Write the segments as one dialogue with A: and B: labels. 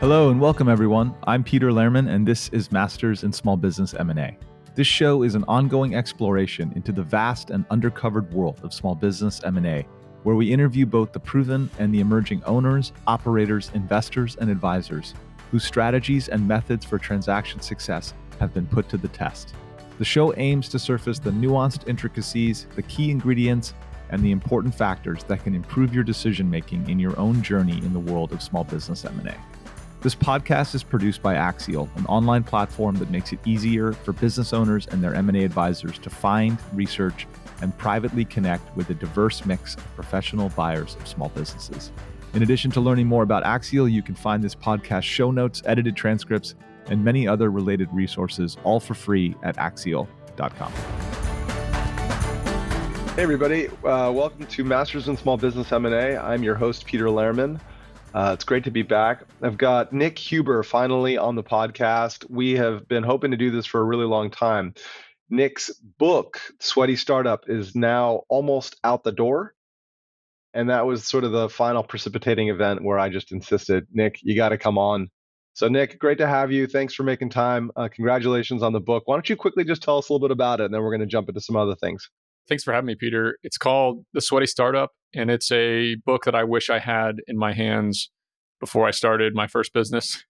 A: Hello and welcome everyone. I'm Peter Lehrman and this is Masters in Small Business M&A. This show is an ongoing exploration into the vast and undercovered world of small business M&A, where we interview both the proven and the emerging owners, operators, investors, and advisors whose strategies and methods for transaction success have been put to the test. The show aims to surface the nuanced intricacies, the key ingredients, and the important factors that can improve your decision-making in your own journey in the world of small business M&A. This podcast is produced by Axial, an online platform that makes it easier for business owners and their M&A advisors to find, research, and privately connect with a diverse mix of professional buyers of small businesses. In addition to learning more about Axial, you can find this podcast show notes, edited transcripts, and many other related resources, all for free at axial.com.
B: Hey everybody, welcome to Masters in Small Business M&A. I'm your host, Peter Lehrman. It's great to be back. I've got Nick Huber finally on the podcast. We have been hoping to do this for a really long time. Nick's book, Sweaty Startup, is now almost out the door. And that was sort of the final precipitating event where I just insisted, Nick, you got to come on. So Nick, great to have you. Thanks for making time. Congratulations on the book. Why don't you quickly just tell us a little bit about it, and then we're going to jump into some other things.
C: Thanks for having me, Peter. It's called The Sweaty Startup, and it's a book that I wish I had in my hands before I started my first business.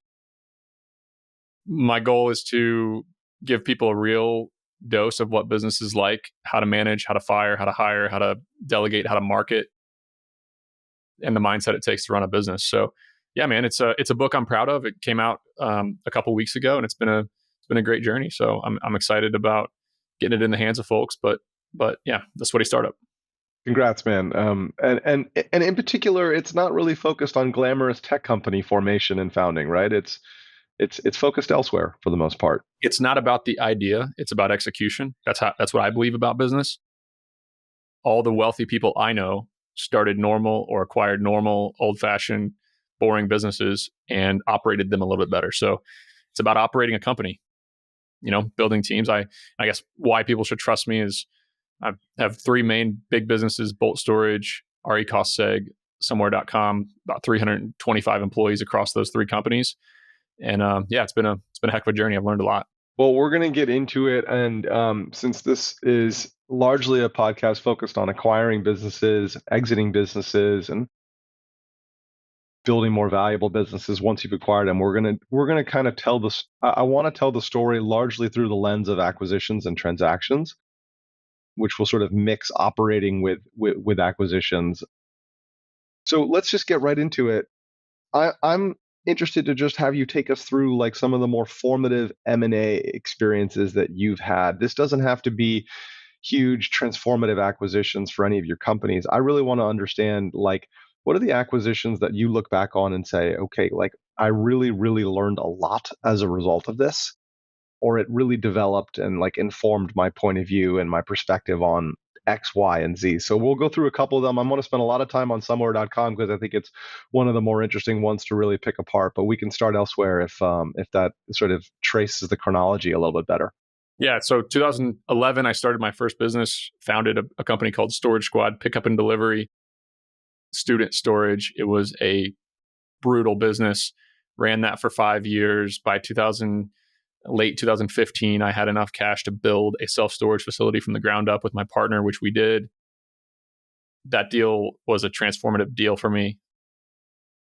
C: My goal is to give people a real dose of what business is like, how to manage, how to fire, how to hire, how to delegate, how to market, and the mindset it takes to run a business. So, yeah, man, it's a book I'm proud of. It came out a couple weeks ago, and it's been a great journey. So I'm excited about getting it in the hands of folks. But yeah, The Sweaty Startup.
B: Congrats, man. And in particular, it's not really focused on glamorous tech company formation and founding, right? It's focused elsewhere for the most part.
C: It's not about the idea; it's about execution. That's what I believe about business. All the wealthy people I know started normal or acquired normal, old-fashioned, boring businesses and operated them a little bit better. So it's about operating a company. Building teams. I guess why people should trust me is I have three main big businesses: Bolt Storage, Erie Seg, Somewhere.com, about 325 employees across those three companies. And it's been a heck of a journey. I've learned a lot.
B: Well, we're going to get into it. And since this is largely a podcast focused on acquiring businesses, exiting businesses, and building more valuable businesses once you've acquired them, we're going to kind of tell this. I want to tell the story largely through the lens of acquisitions and transactions, which will sort of mix operating with acquisitions. So let's just get right into it. I'm interested to just have you take us through like some of the more formative M&A experiences that you've had. This doesn't have to be huge transformative acquisitions for any of your companies. I really want to understand, like, what are the acquisitions that you look back on and say, okay, like I really, really learned a lot as a result of this, or it really developed and like informed my point of view and my perspective on X, Y, and Z. So we'll go through a couple of them. I'm going to spend a lot of time on Somewhere.com because I think it's one of the more interesting ones to really pick apart, but we can start elsewhere if that sort of traces the chronology a little bit better.
C: Yeah. So 2011, I started my first business, founded a company called Storage Squad, pickup and delivery, student storage. It was a brutal business. Ran that for 5 years. By late 2015, I had enough cash to build a self-storage facility from the ground up with my partner, which we did. That deal was a transformative deal for me.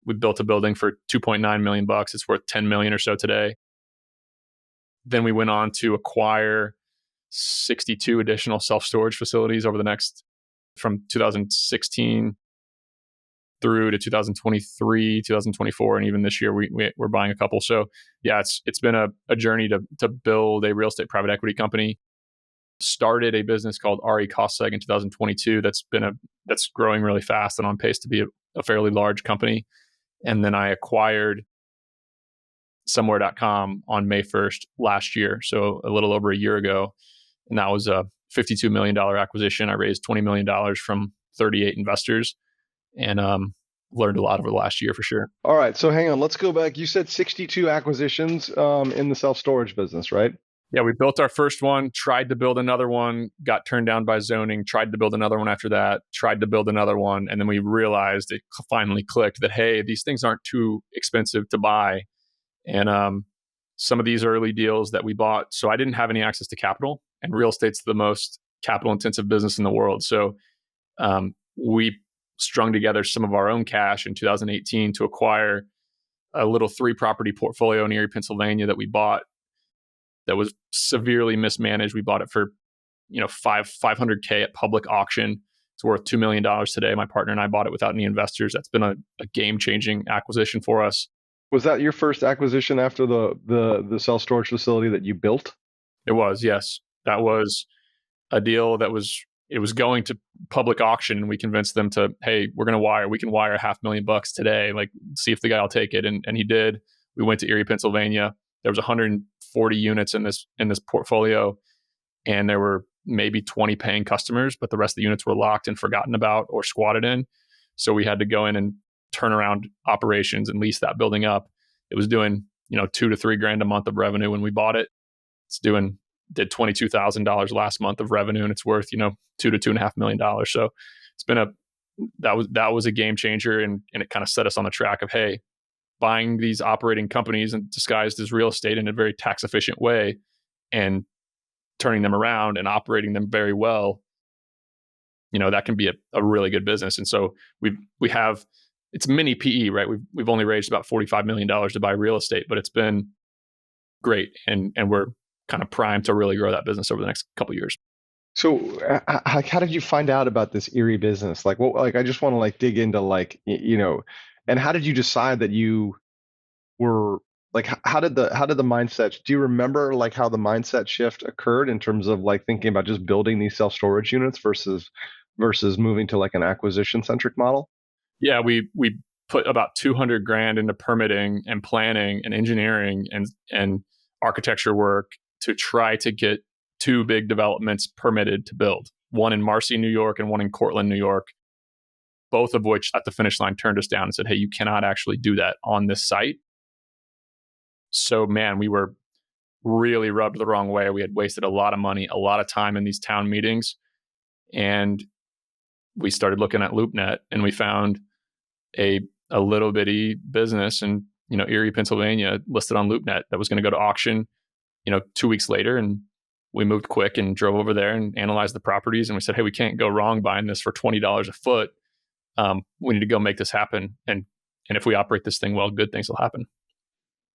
C: We built a building for $2.9 million. It's worth $10 million or so today. Then we went on to acquire 62 additional self-storage facilities from 2016 through to 2023, 2024, and even this year we're buying a couple. So yeah, it's been a journey to build a real estate private equity company. Started a business called Erie Seg in 2022. That's growing really fast and on pace to be a fairly large company. And then I acquired Somewhere.com on May 1st last year, so a little over a year ago, and that was a $52 million acquisition. I raised $20 million from 38 investors. And learned a lot over the last year for sure.
B: All right. So hang on. Let's go back. You said 62 acquisitions in the self-storage business, right?
C: Yeah, we built our first one, tried to build another one, got turned down by zoning, tried to build another one after that, tried to build another one. And then we realized it finally clicked that, hey, these things aren't too expensive to buy. And some of these early deals that we bought, so I didn't have any access to capital, and real estate's the most capital intensive business in the world. So we strung together some of our own cash in 2018 to acquire a little 3-property portfolio in Erie, Pennsylvania that we bought that was severely mismanaged. We bought it for, $500K at public auction. It's worth $2 million today. My partner and I bought it without any investors. That's been a game-changing acquisition for us.
B: Was that your first acquisition after the self-storage facility that you built?
C: It was, yes. That was a deal that it was going to public auction, and we convinced them to, hey, we can wire $500,000 today. Like, see if the guy will take it. And he did. We went to Erie, Pennsylvania. There was 140 units in this portfolio, and there were maybe 20 paying customers, but the rest of the units were locked and forgotten about or squatted in. So we had to go in and turn around operations and lease that building up. It was doing, $2,000 to $3,000 a month of revenue when we bought it. Did $22,000 last month of revenue, and it's worth, $2 to $2.5 million. So it's been that was a game changer, and it kind of set us on the track of, hey, buying these operating companies and disguised as real estate in a very tax efficient way and turning them around and operating them very well, that can be a really good business. And so we have, it's mini PE, right? We've only raised about $45 million to buy real estate, but it's been great. And we're kind of primed to really grow that business over the next couple of years.
B: So how did you find out about this Erie business? Like, I just want to dig into and how did you decide that you were how did the mindset, do you remember how the mindset shift occurred in terms of thinking about just building these self-storage units versus moving to an acquisition centric model?
C: Yeah, we put about $200,000 into permitting and planning and engineering and architecture work to try to get 2 big developments permitted to build, one in Marcy, New York, and one in Cortland, New York, both of which at the finish line turned us down and said, hey, you cannot actually do that on this site. So, man, we were really rubbed the wrong way. We had wasted a lot of money, a lot of time in these town meetings. And we started looking at LoopNet, and we found a little bitty business in, Erie, Pennsylvania, listed on LoopNet that was going to go to auction, 2 weeks later. And we moved quick and drove over there and analyzed the properties. And we said, hey, we can't go wrong buying this for $20 a foot. We need to go make this happen. And if we operate this thing well, good things will happen.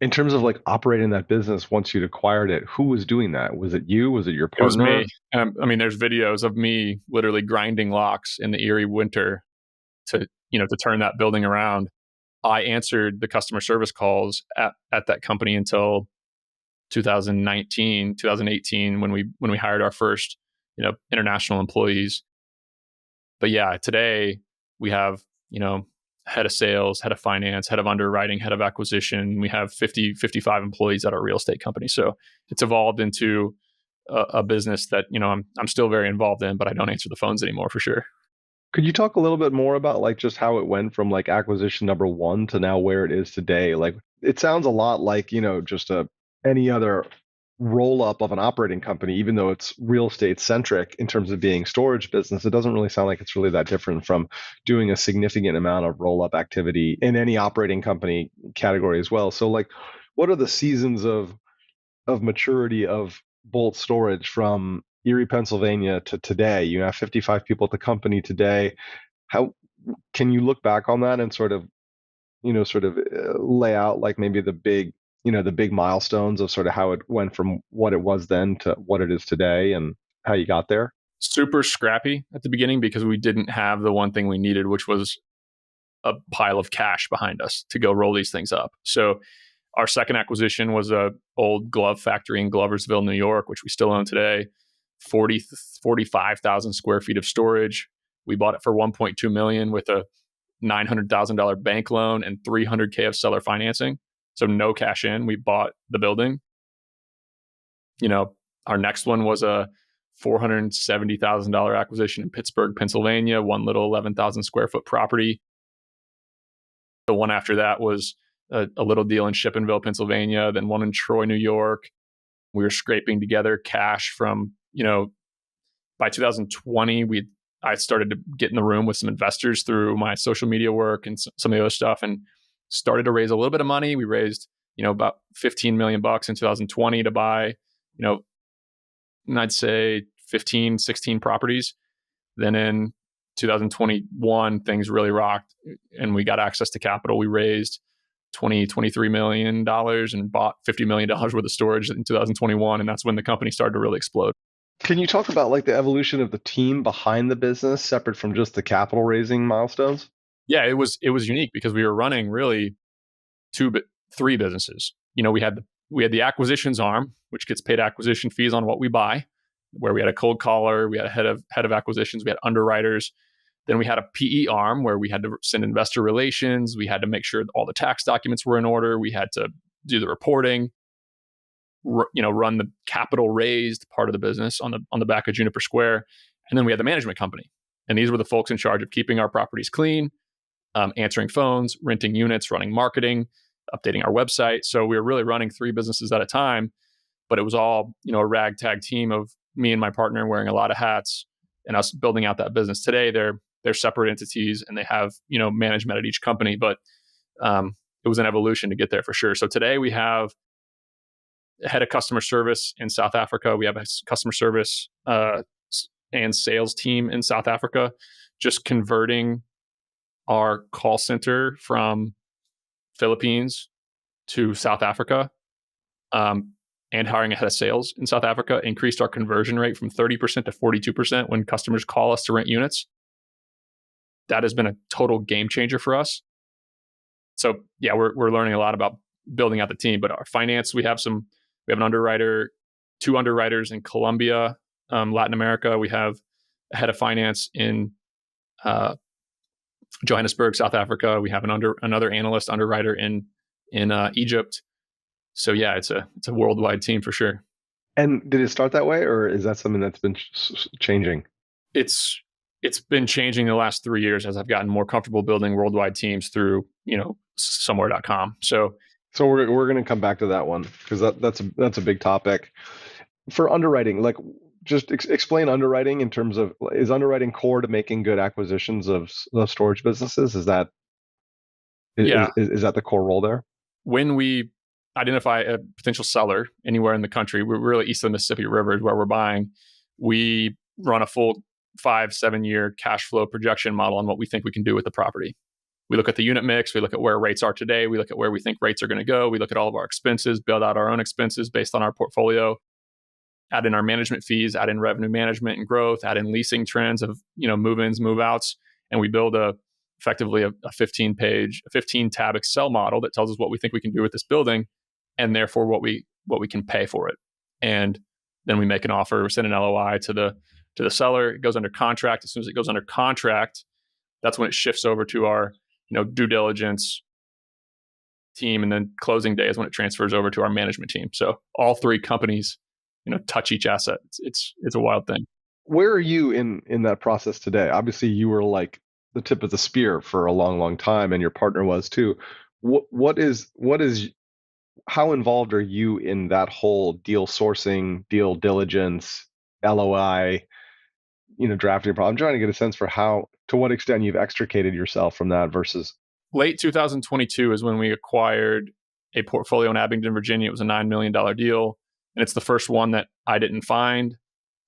B: In terms of operating that business once you'd acquired it, who was doing that? Was it you? Was it your partner?
C: It was me. There's videos of me literally grinding locks in the Erie winter to turn that building around. I answered the customer service calls at that company until 2019, 2018, when we hired our first, international employees. But yeah, today we have, head of sales, head of finance, head of underwriting, head of acquisition. We have 55 employees at our real estate company. So it's evolved into a business that, I'm still very involved in, but I don't answer the phones anymore for sure.
B: Could you talk a little bit more about just how it went from acquisition number 1 to now where it is today? It sounds a lot like, just any other roll up of an operating company, even though it's real estate centric in terms of being storage business. It doesn't really sound like it's really that different from doing a significant amount of roll up activity in any operating company category as well. So what are the seasons of maturity of Bolt Storage from Erie, Pennsylvania to today? You have 55 people at the company today. How can you look back on that and sort of lay out maybe the big milestones of sort of how it went from what it was then to what it is today and how you got there?
C: Super scrappy at the beginning because we didn't have the one thing we needed, which was a pile of cash behind us to go roll these things up. So our second acquisition was a old glove factory in Gloversville, New York, which we still own today. 45,000 square feet of storage. We bought it for $1.2 million with a $900,000 bank loan and $300K of seller financing. So no cash in. We bought the building. Our next one was a $470,000 acquisition in Pittsburgh, Pennsylvania, one little 11,000 square foot property. The one after that was a little deal in Shippenville, Pennsylvania, then one in Troy, New York. We were scraping together cash from, by 2020, I started to get in the room with some investors through my social media work and some of the other stuff, and started to raise a little bit of money. We raised, about $15 million in 2020 to buy, and I'd say 15, 16 properties. Then in 2021, things really rocked and we got access to capital. We raised $23 million and bought $50 million worth of storage in 2021. And that's when the company started to really explode.
B: Can you talk about like the evolution of the team behind the business, separate from just the capital raising milestones?
C: Yeah, it was unique because we were running really three businesses. We had the acquisitions arm, which gets paid acquisition fees on what we buy, where we had a cold caller, we had a head of acquisitions, we had underwriters. Then we had a PE arm where we had to send investor relations, we had to make sure all the tax documents were in order, we had to do the reporting, run the capital raised part of the business on the back of Juniper Square. And then we had the management company. And these were the folks in charge of keeping our properties clean, answering phones, renting units, running marketing, updating our website. So we were really running three businesses at a time, but it was all, a ragtag team of me and my partner wearing a lot of hats and us building out that business. Today, they're separate entities and they have, management at each company, but it was an evolution to get there for sure. So today we have a head of customer service in South Africa. We have a customer service and sales team in South Africa, just converting our call center from Philippines to South Africa, and hiring a head of sales in South Africa increased our conversion rate from 30% to 42% when customers call us to rent units. That has been a total game changer for us. So yeah, we're learning a lot about building out the team. But our finance, we have an underwriter, two underwriters in Colombia, Latin America. We have a head of finance in Johannesburg, South Africa. We have another analyst underwriter in Egypt. So yeah, it's a worldwide team for sure.
B: And did it start that way, or is that something that's been changing?
C: It's been changing the last 3 years as I've gotten more comfortable building worldwide teams through Somewhere.com. So
B: we're going to come back to that one because that's a big topic for underwriting. Like, just explain underwriting in terms of, is underwriting core to making good acquisitions of storage businesses? Is that the core role there?
C: When we identify a potential seller anywhere in the country, we're really east of the Mississippi River is where we're buying. We run a full 5-7 year cash flow projection model on what we think we can do with the property. We look at the unit mix, we look at where rates are today, we look at where we think rates are going to go, we look at all of our expenses, build out our own expenses based on our portfolio, add in our management fees, add in revenue management and growth, add in leasing trends of move-ins, move-outs, and we build effectively a 15 tab Excel model that tells us what we think we can do with this building, and therefore what we can pay for it. And then we make an offer, send an LOI to the seller. It goes under contract. As soon as it goes under contract, that's when it shifts over to our due diligence team, and then closing day is when it transfers over to our management team. So all three companies touch each asset. It's a wild thing.
B: Where are you in that process today? Obviously, you were like the tip of the spear for a long, long time, and your partner was too. What is how involved are you in that whole deal sourcing, deal diligence, LOI, drafting? I'm trying to get a sense for to what extent you've extricated yourself from that versus.
C: Late 2022 is when we acquired a portfolio in Abingdon, Virginia. It was a $9 million deal. And it's the first one that I didn't find.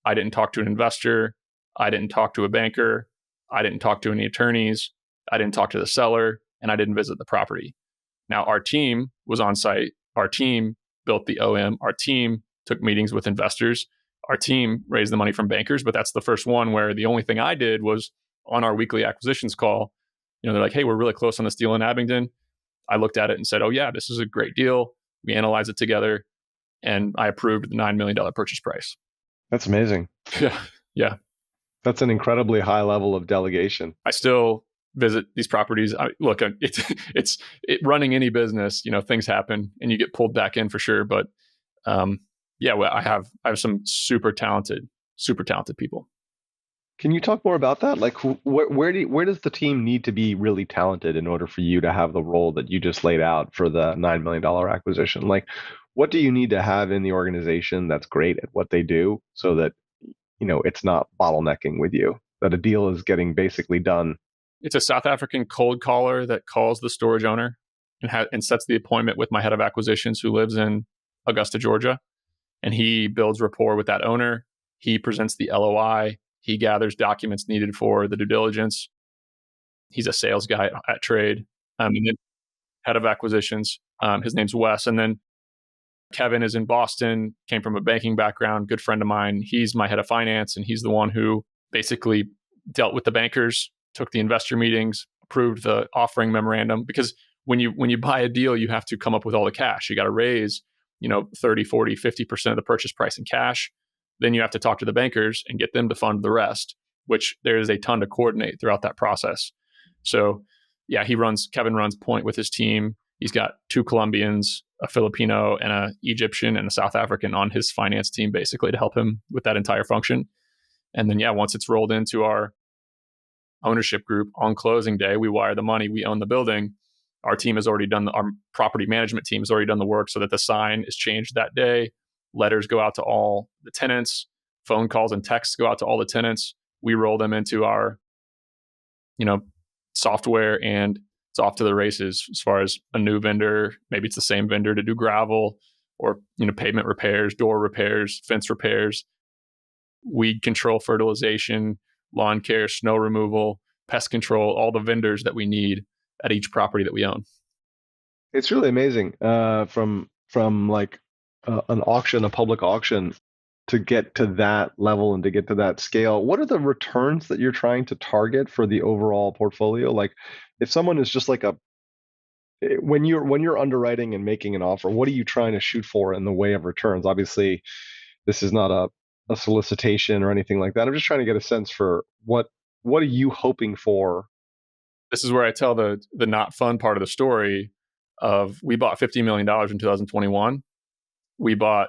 C: I didn't talk to an investor. I didn't talk to a banker. I didn't talk to any attorneys. I didn't talk to the seller, and I didn't visit the property. Now, our team was on site. Our team built the OM. Our team took meetings with investors. Our team raised the money from bankers, but that's the first one where the only thing I did was on our weekly acquisitions call. They're like, hey, we're really close on this deal in Abingdon. I looked at it and said, oh yeah, this is a great deal. We analyzed it together, and I approved the $9 million purchase price.
B: That's amazing.
C: Yeah.
B: That's an incredibly high level of delegation.
C: I still visit these properties. It's running any business. Things happen, and you get pulled back in for sure. But I have some super talented people.
B: Can you talk more about that? Like, where does the team need to be really talented in order for you to have the role that you just laid out for the $9 million acquisition? Like, what do you need to have in the organization that's great at what they do so that, it's not bottlenecking with you, that a deal is getting basically done?
C: It's a South African cold caller that calls the storage owner and sets the appointment with my head of acquisitions who lives in Augusta, Georgia. And he builds rapport with that owner. He presents the LOI. He gathers documents needed for the due diligence. He's a sales guy at trade. And then head of acquisitions, his name's Wes. And then Kevin is in Boston, came from a banking background, good friend of mine. He's my head of finance, and he's the one who basically dealt with the bankers, took the investor meetings, approved the offering memorandum. Because when you buy a deal, you have to come up with all the cash. You got to raise, 30, 40, 50% of the purchase price in cash. Then you have to talk to the bankers and get them to fund the rest, which there is a ton to coordinate throughout that process. So yeah, Kevin runs point with his team. He's got 2 Colombians, a Filipino and an Egyptian and a South African on his finance team, basically to help him with that entire function. And then, once it's rolled into our ownership group on closing day, we wire the money, we own the building. Our team has already done, our property management team has already done the work so that the sign is changed that day. Letters go out to all the tenants, phone calls and texts go out to all the tenants. We roll them into our, software, and it's off to the races as far as a new vendor. Maybe it's the same vendor to do gravel or, pavement repairs, door repairs, fence repairs, weed control, fertilization, lawn care, snow removal, pest control, all the vendors that we need at each property that we own.
B: It's really amazing from like an auction, a public auction, to get to that level and to get to that scale. What are the returns that you're trying to target for the overall portfolio? Like, if someone is just like when you're underwriting and making an offer, what are you trying to shoot for in the way of returns? Obviously, this is not a solicitation or anything like that. I'm just trying to get a sense for what are you hoping for?
C: This is where I tell the not fun part of the story of, we bought $50 million in 2021. We bought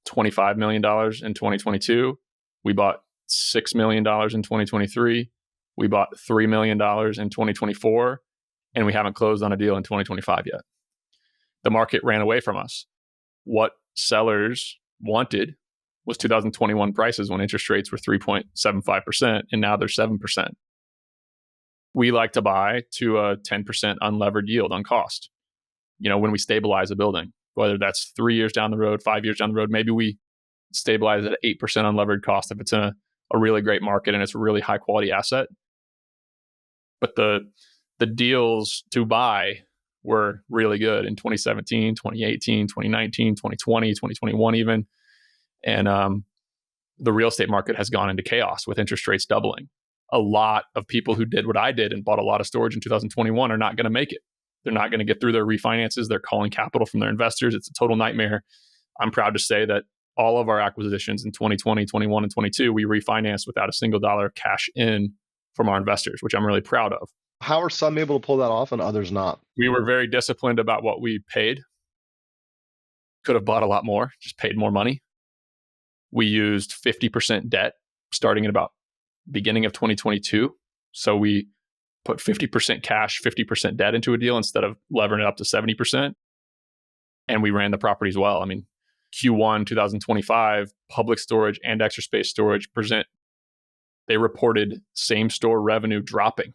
C: $25 million in 2022. We bought $6 million in 2023. We bought $3 million in 2024. And we haven't closed on a deal in 2025 yet. The market ran away from us. What sellers wanted was 2021 prices when interest rates were 3.75%, and now they're 7%. We like to buy to a 10% unlevered yield on cost. When we stabilize a building, whether that's 3 years down the road, 5 years down the road, maybe we stabilize at 8% unlevered cost if it's in a really great market and it's a really high quality asset. But the deals to buy were really good in 2017, 2018, 2019, 2020, 2021 even. And the real estate market has gone into chaos with interest rates doubling. A lot of people who did what I did and bought a lot of storage in 2021 are not going to make it. They're not going to get through their refinances. They're calling capital from their investors. It's a total nightmare. I'm proud to say that all of our acquisitions in 2020, 21, and 22, we refinanced without a single dollar of cash in from our investors, which I'm really proud of.
B: How are some able to pull that off and others not?
C: We were very disciplined about what we paid. Could have bought a lot more, just paid more money. We used 50% debt starting at about beginning of 2022. So we put 50% cash, 50% debt into a deal instead of levering it up to 70%. And we ran the properties well. I mean, Q1 2025, Public Storage and Extra Space Storage they reported same store revenue dropping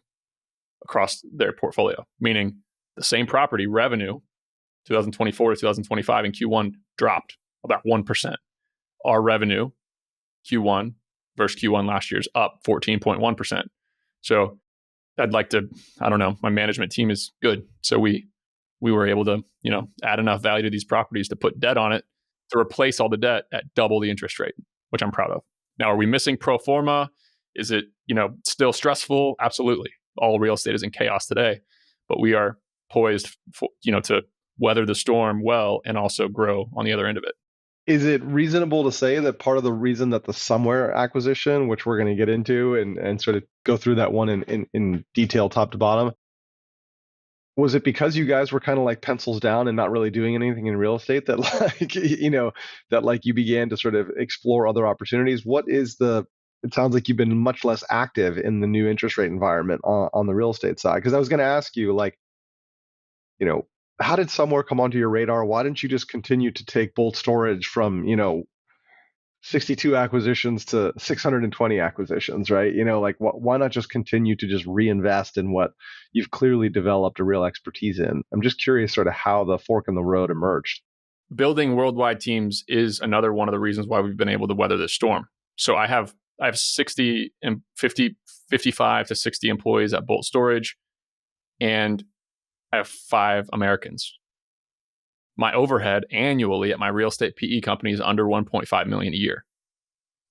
C: across their portfolio, meaning the same property revenue 2024 to 2025 in Q1 dropped about 1%. Our revenue Q1 versus Q1 last year is up 14.1%. So I'd like to, I don't know, my management team is good. So we were able to, add enough value to these properties to put debt on it to replace all the debt at double the interest rate, which I'm proud of. Now, are we missing pro forma? Is it, still stressful? Absolutely. All real estate is in chaos today, but we are poised for, to weather the storm well and also grow on the other end of it.
B: Is it reasonable to say that part of the reason that the Somewhere acquisition, which we're going to get into and sort of go through that one in detail top to bottom, was it because you guys were kind of like pencils down and not really doing anything in real estate that you began to sort of explore other opportunities? It sounds like you've been much less active in the new interest rate environment on the real estate side. Because I was going to ask you, how did Somewhere come onto your radar? Why didn't you just continue to take Bolt Storage from, 62 acquisitions to 620 acquisitions, right? Like why not just continue to just reinvest in what you've clearly developed a real expertise in? I'm just curious sort of how the fork in the road emerged.
C: Building worldwide teams is another one of the reasons why we've been able to weather this storm. So I have 60 and 55 to 60 employees at Bolt Storage, and I have 5 Americans. My overhead annually at my real estate PE company is under 1.5 million a year.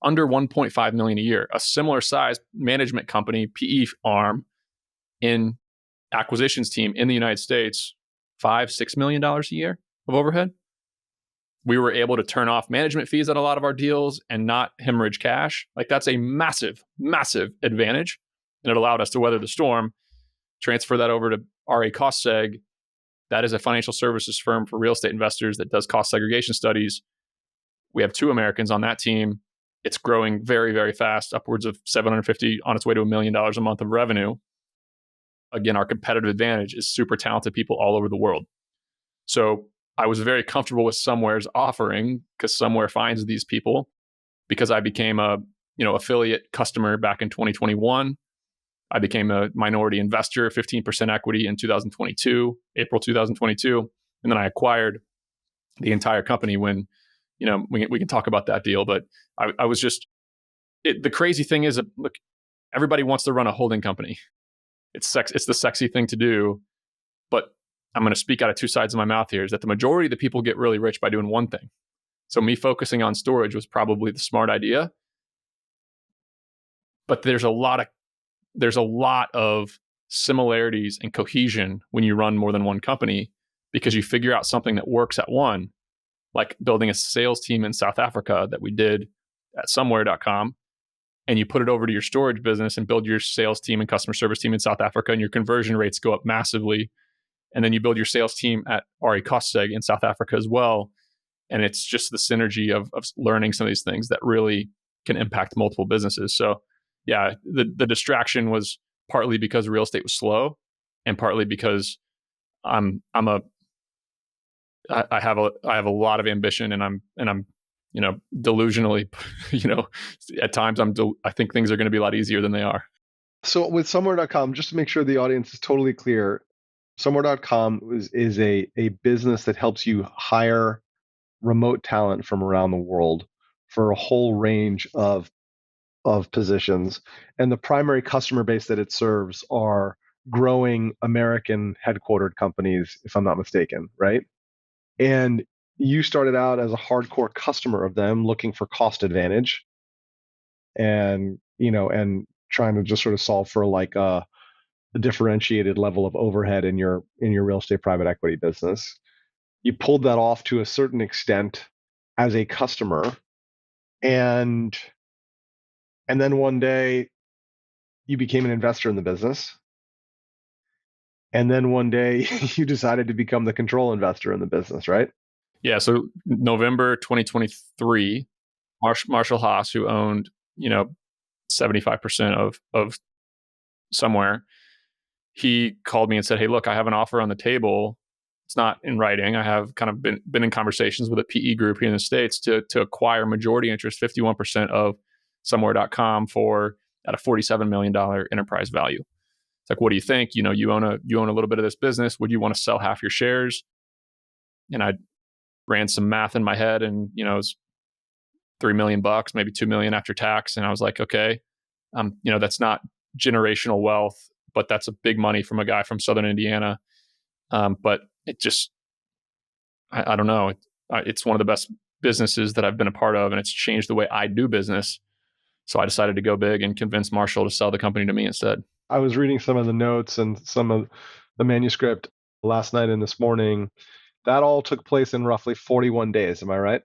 C: Under 1.5 million a year. A similar size management company, PE arm in acquisitions team in the United States, $5-6 million a year of overhead. We were able to turn off management fees on a lot of our deals and not hemorrhage cash. Like that's a massive, massive advantage. And it allowed us to weather the storm, transfer that over to RA Cost Seg. That is a financial services firm for real estate investors that does cost segregation studies. We have 2 Americans on that team. It's growing very, very fast, upwards of 750, on its way to $1 million a month of revenue. Again, our competitive advantage is super talented people all over the world. So I was very comfortable with Somewhere's offering because Somewhere finds these people, because I became a affiliate customer back in 2021. I became a minority investor, 15% equity in 2022, April 2022. And then I acquired the entire company when, we can talk about that deal. But I was just, the crazy thing is, look, everybody wants to run a holding company. It's the sexy thing to do. But I'm going to speak out of 2 sides of my mouth here, is that the majority of the people get really rich by doing one thing. So me focusing on storage was probably the smart idea. But there's a lot of similarities and cohesion when you run more than one company, because you figure out something that works at one, like building a sales team in South Africa that we did at Somewhere.com, and you put it over to your storage business and build your sales team and customer service team in South Africa, and your conversion rates go up massively. And then you build your sales team at RA Cost Seg in South Africa as well. And it's just the synergy of learning some of these things that really can impact multiple businesses. So yeah, the distraction was partly because real estate was slow, and partly because I have a lot of ambition, and I'm delusionally, at times I think things are going to be a lot easier than they are.
B: So with Somewhere.com, just to make sure the audience is totally clear, Somewhere.com is a business that helps you hire remote talent from around the world for a whole range of positions. And the primary customer base that it serves are growing American headquartered companies, if I'm not mistaken, right? And you started out as a hardcore customer of them, looking for cost advantage and trying to just sort of solve for like a differentiated level of overhead in your real estate private equity business. You pulled that off to a certain extent as a customer, and then one day you became an investor in the business. And then one day you decided to become the control investor in the business, right?
C: Yeah. So November 2023, Marshall Haas, who owned 75% of Somewhere, he called me and said, "Hey, look, I have an offer on the table. It's not in writing. I have kind of been in conversations with a PE group here in the States to acquire majority interest, 51% of Somewhere.com at a $47 million enterprise value. It's like, what do you think? You own a little bit of this business. Would you want to sell half your shares?" And I ran some math in my head, and it was $3 million, maybe $2 million after tax. And I was like, okay, that's not generational wealth, but that's a big money from a guy from Southern Indiana. But it just, I don't know. It's one of the best businesses that I've been a part of, and it's changed the way I do business. So I decided to go big and convince Marshall to sell the company to me instead.
B: I was reading some of the notes and some of the manuscript last night and this morning. That all took place in roughly 41 days. Am I right?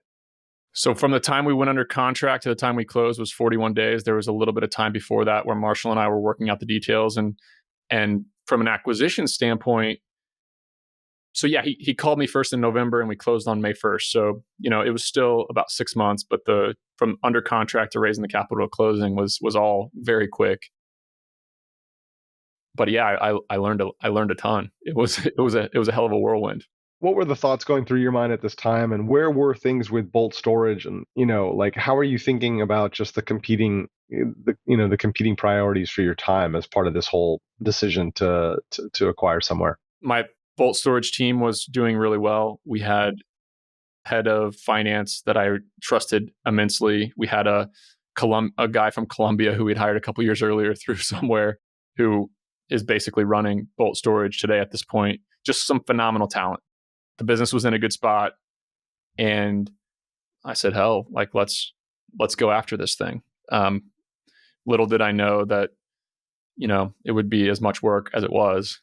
C: So from the time we went under contract to the time we closed was 41 days. There was a little bit of time before that where Marshall and I were working out the details. And from an acquisition standpoint, so yeah, he called me first in November and we closed on May 1st. So, it was still about 6 months, but from under contract to raising the capital to closing was all very quick. but yeah, I learned a ton. It was a hell of a whirlwind.
B: What were the thoughts going through your mind at this time, and where were things with Bolt Storage, and like how are you thinking about just the competing priorities for your time as part of this whole decision to acquire Somewhere?
C: My Bolt Storage team was doing really well. We had head of finance that I trusted immensely. We had a guy from Colombia who we'd hired a couple years earlier through Somewhere, who is basically running Bolt Storage today at this point. Just some phenomenal talent. The business was in a good spot, and I said, "Hell, like let's go after this thing." Little did I know that it would be as much work as it was,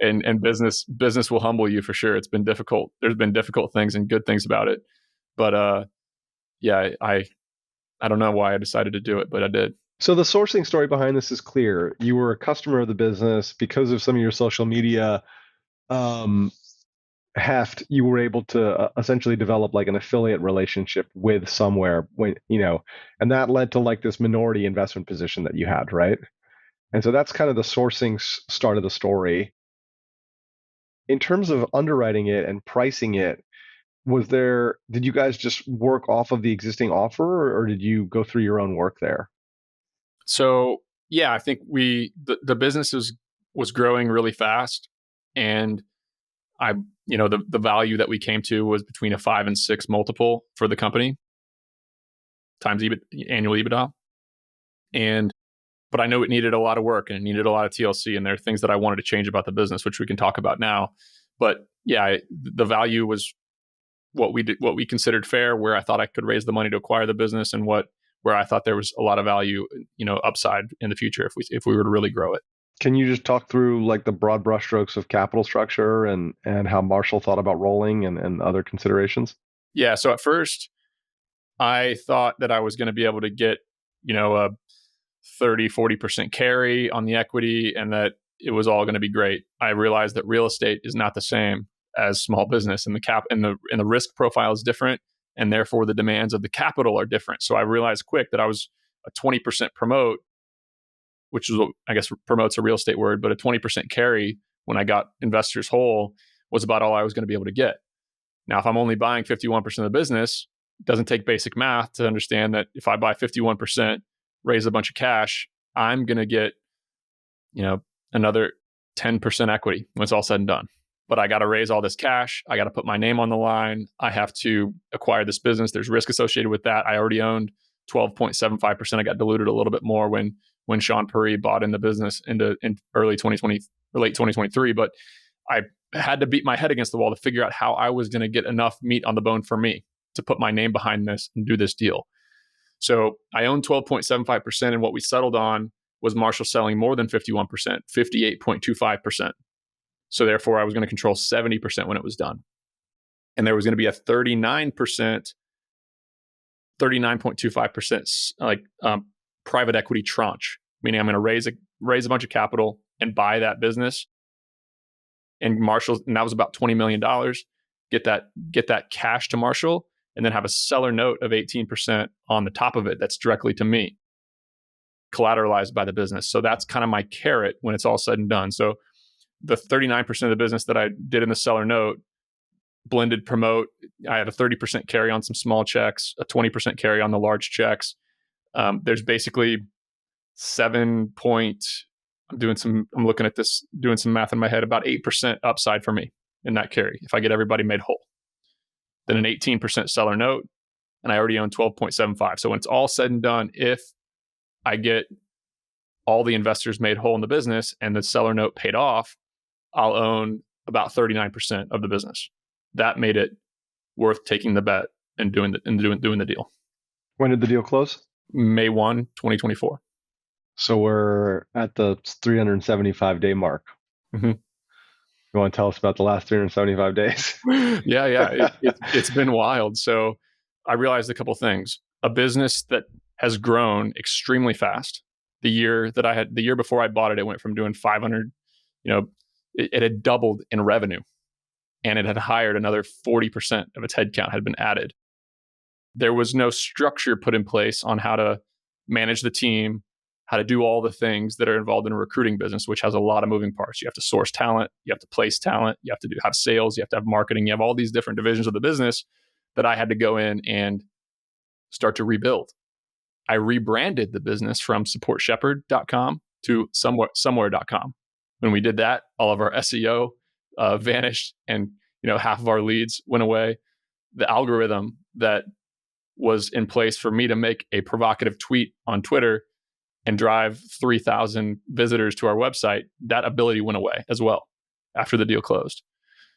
C: and business will humble you for sure. It's been difficult. There's been difficult things and good things about it, but yeah, I don't know why I decided to do it, but I did.
B: So the sourcing story behind this is clear. You were a customer of the business because of some of your social media heft. You were able to essentially develop like an affiliate relationship with Somewhere and that led to like this minority investment position that you had, right? And so that's kind of the sourcing start of the story. In terms of underwriting it and pricing it, did you guys just work off of the existing offer, or did you go through your own work there?
C: So yeah, I think the business was growing really fast, and the value that we came to was between a 5 and 6 multiple for the company times annual EBITDA. But I know it needed a lot of work and it needed a lot of TLC, and there are things that I wanted to change about the business, which we can talk about now. But yeah, the value was what we considered fair, where I thought I could raise the money to acquire the business, and where I thought there was a lot of value, upside in the future if we were to really grow it.
B: Can you just talk through like the broad brushstrokes of capital structure and how Marshall thought about rolling and other considerations?
C: Yeah. So at first, I thought that I was going to be able to get, a 30-40% carry on the equity, and that it was all going to be great. I realized that real estate is not the same as small business, and the risk profile is different, and therefore the demands of the capital are different. So I realized quick that I was a 20% promote, which is, I guess, promote's a real estate word, but a 20% carry when I got investors whole was about all I was going to be able to get. Now, if I'm only buying 51% of the business, it doesn't take basic math to understand that if I buy 51%, raise a bunch of cash, I'm going to get, another 10% equity when it's all said and done. But I got to raise all this cash. I got to put my name on the line. I have to acquire this business. There's risk associated with that. I already owned 12.75%. I got diluted a little bit more when Sean Puri bought in the business in early 2020 or late 2023. But I had to beat my head against the wall to figure out how I was going to get enough meat on the bone for me to put my name behind this and do this deal. So I owned 12.75%, and what we settled on was Marshall selling more than 51%, 58.25%. So therefore, I was going to control 70% when it was done. And there was going to be a 39.25% private equity tranche, meaning I'm going to raise a bunch of capital and buy that business. And that was about $20 million. Get that cash to Marshall, and then have a seller note of 18% on the top of it that's directly to me, collateralized by the business. So that's kind of my carrot when it's all said and done. So the 39% of the business that I did in the seller note, blended promote, I had a 30% carry on some small checks, a 20% carry on the large checks. There's basically I'm looking at this, doing some math in my head, about 8% upside for me in that carry if I get everybody made whole. Then an 18% seller note, and I already own 12.75. So when it's all said and done, if I get all the investors made whole in the business and the seller note paid off, I'll own about 39% of the business. That made it worth taking the bet and doing the deal.
B: When did the deal close?
C: May 1, 2024.
B: So we're at the 375-day mark.
C: Mm-hmm.
B: You want to tell us about the last 375 days?
C: Yeah. It's been wild. So I realized a couple things. A business that has grown extremely fast. The year before I bought it, it went from doing 500, it had doubled in revenue, and it had hired another 40% of its headcount had been added. There was no structure put in place on how to manage the team, how to do all the things that are involved in a recruiting business, which has a lot of moving parts. You have to source talent, you have to place talent, you have to have sales, you have to have marketing, you have all these different divisions of the business that I had to go in and start to rebuild. I rebranded the business from supportshepherd.com to somewhere.com. When we did that, all of our SEO vanished, and half of our leads went away. The algorithm that was in place for me to make a provocative tweet on Twitter and drive 3,000 visitors to our website, that ability went away as well after the deal closed.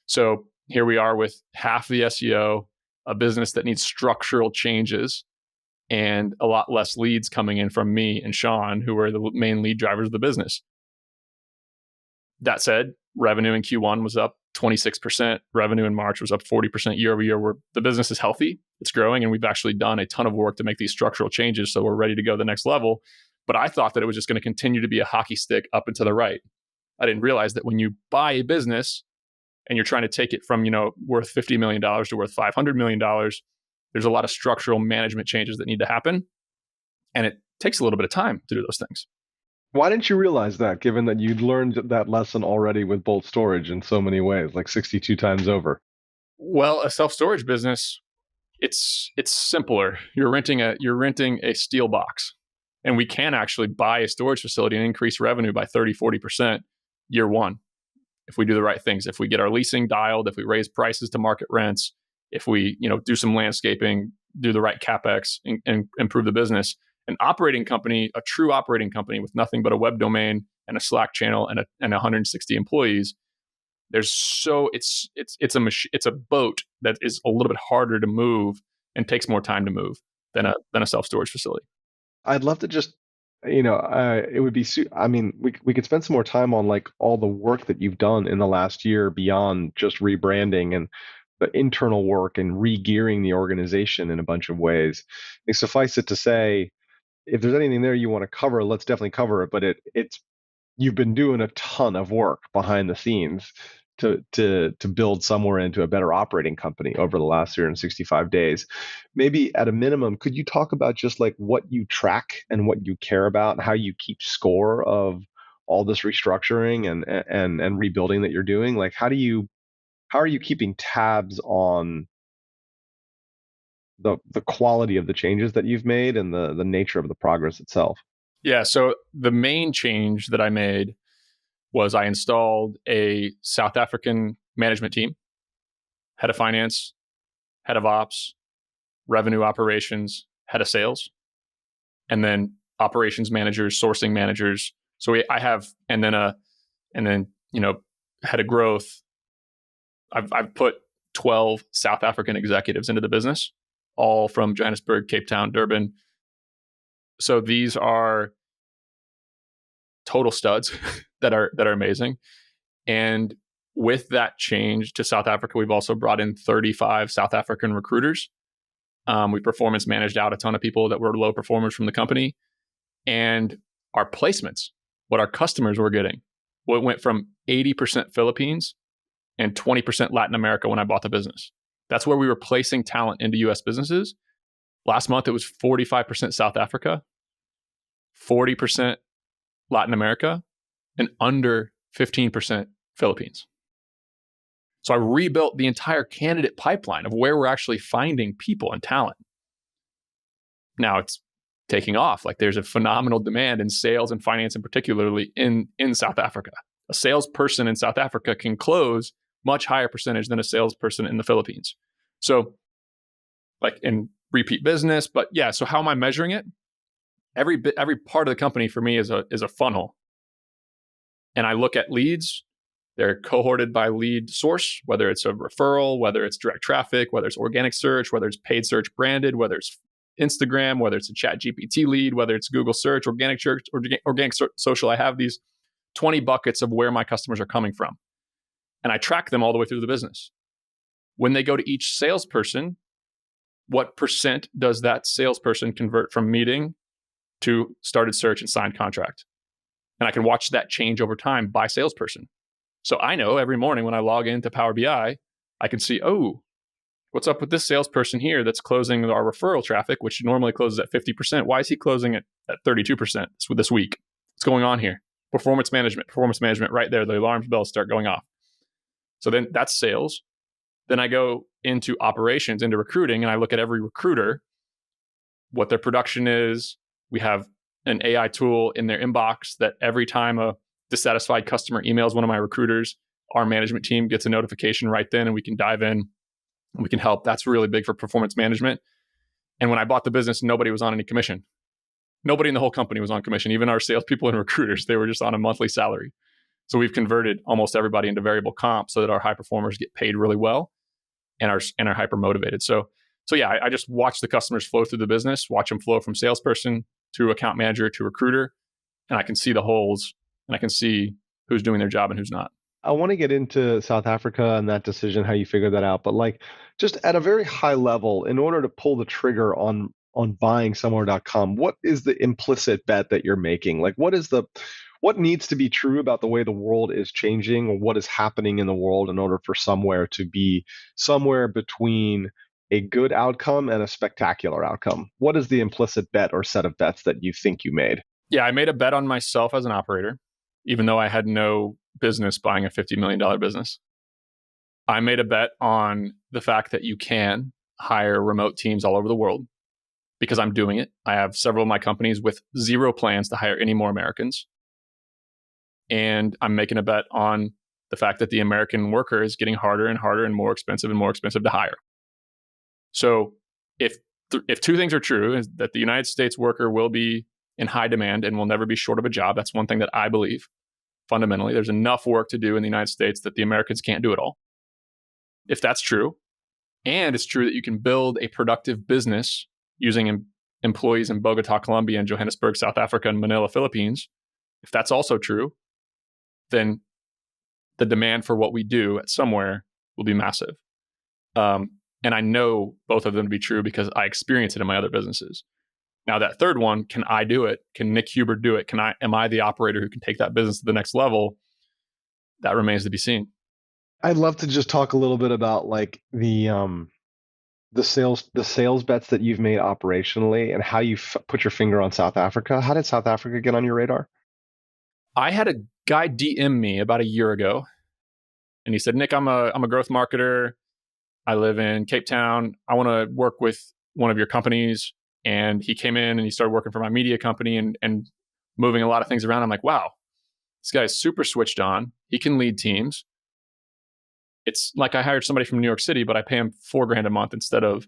C: So here we are with half the SEO, a business that needs structural changes, and a lot less leads coming in from me and Sean, who are the main lead drivers of the business. That said, revenue in Q1 was up 26%. Revenue in March was up 40% year over year. The business is healthy, it's growing, and we've actually done a ton of work to make these structural changes. So we're ready to go to the next level. But I thought that it was just going to continue to be a hockey stick up and to the right. I didn't realize that when you buy a business and you're trying to take it from, worth $50 million to worth $500 million, there's a lot of structural management changes that need to happen. And it takes a little bit of time to do those things.
B: Why didn't you realize that, given that you'd learned that lesson already with bulk storage in so many ways, like 62 times over?
C: Well, a self-storage business, it's simpler. You're renting a steel box, and we can actually buy a storage facility and increase revenue by 30, 40% year one if we do the right things. If we get our leasing dialed, if we raise prices to market rents, if we do some landscaping, do the right CapEx, and improve the business. An operating company, a true operating company with nothing but a web domain and a Slack channel and 160 employees, it's a boat that is a little bit harder to move and takes more time to move than a self-storage facility.
B: I'd love to just, it would be, we could spend some more time on like all the work that you've done in the last year beyond just rebranding and the internal work and re-gearing the organization in a bunch of ways. Suffice it to say, if there's anything there you want to cover, let's definitely cover it. But you've been doing a ton of work behind the scenes to build Somewhere into a better operating company over the last 365 days. Maybe at a minimum, could you talk about just like what you track and what you care about, and how you keep score of all this restructuring and rebuilding that you're doing? Like, how are you keeping tabs on the quality of the changes that you've made and the nature of the progress itself?
C: Yeah. So the main change that I made was I installed a South African management team, head of finance, head of ops, revenue operations, head of sales, and then operations managers, sourcing managers. So I have, and then head of growth. I've put 12 South African executives into the business, all from Johannesburg, Cape Town, Durban. So these are total studs that are amazing. And with that change to South Africa, we've also brought in 35 South African recruiters. We performance managed out a ton of people that were low performers from the company. And our placements, what our customers were getting, it went from 80% Philippines and 20% Latin America when I bought the business. That's where we were placing talent into US businesses. Last month, it was 45% South Africa, 40% Latin America, and under 15% Philippines. So I rebuilt the entire candidate pipeline of where we're actually finding people and talent. Now it's taking off. Like, there's a phenomenal demand in sales and finance, and particularly in South Africa. A salesperson in South Africa can close much higher percentage than a salesperson in the Philippines. So, like, in repeat business. But yeah, so how am I measuring it? Every part of the company for me is a funnel. And I look at leads. They're cohorted by lead source, whether it's a referral, whether it's direct traffic, whether it's organic search, whether it's paid search branded, whether it's Instagram, whether it's a chat GPT lead, whether it's Google search, organic social. I have these 20 buckets of where my customers are coming from. And I track them all the way through the business. When they go to each salesperson, what percent does that salesperson convert from meeting to started search and signed contract? And I can watch that change over time by salesperson. So I know every morning when I log into Power BI, I can see, What's up with this salesperson here that's closing our referral traffic, which normally closes at 50%? Why is he closing it at 32% this week? What's going on here? Performance management right there. The alarm bells start going off. So then that's sales. Then I go into operations, into recruiting, and I look at every recruiter, what their production is. We have an AI tool in their inbox that every time a dissatisfied customer emails one of my recruiters, our management team gets a notification right then, and we can dive in and we can help. That's really big for performance management. And when I bought the business, nobody was on any commission. Nobody in the whole company was on commission. Even our salespeople and recruiters, they were just on a monthly salary. So we've converted almost everybody into variable comp so that our high performers get paid really well and are hyper motivated. So yeah, I just watch the customers flow through the business, watch them flow from salesperson to account manager to recruiter, and I can see the holes and I can see who's doing their job and who's not.
B: I want to get into South Africa and that decision, how you figured that out. But like, just at a very high level, in order to pull the trigger on buying Somewhere.com, what is the implicit bet that you're making? Like, what needs to be true about the way the world is changing, or what is happening in the world in order for Somewhere to be somewhere between a good outcome and a spectacular outcome? What is the implicit bet or set of bets that you think you made?
C: Yeah, I made a bet on myself as an operator, even though I had no business buying a $50 million business. I made a bet on the fact that you can hire remote teams all over the world because I'm doing it. I have several of my companies with zero plans to hire any more Americans. And I'm making a bet on the fact that the American worker is getting harder and harder and more expensive to hire. So if two things are true, is that the United States worker will be in high demand and will never be short of a job. That's one thing that I believe. Fundamentally, there's enough work to do in the United States that the Americans can't do it all. If that's true, and it's true that you can build a productive business using employees in Bogota, Colombia, and Johannesburg, South Africa, and Manila, Philippines, if that's also true, then the demand for what we do at Somewhere will be massive. And I know both of them to be true because I experience it in my other businesses. Now, that third one, can I do it? Can Nick Hubert do it? Am I the operator who can take that business to the next level? That remains to be seen.
B: I'd love to just talk a little bit about like the sales bets that you've made operationally and how you put your finger on South Africa. How did South Africa get on your radar?
C: I had a guy DM me about a year ago, and he said, "Nick, I'm a growth marketer. I live in Cape Town. I want to work with one of your companies." And he came in and he started working for my media company and moving a lot of things around. I'm like, wow, this guy is super switched on. He can lead teams. It's like I hired somebody from New York City, but I pay him $4,000 a month instead of,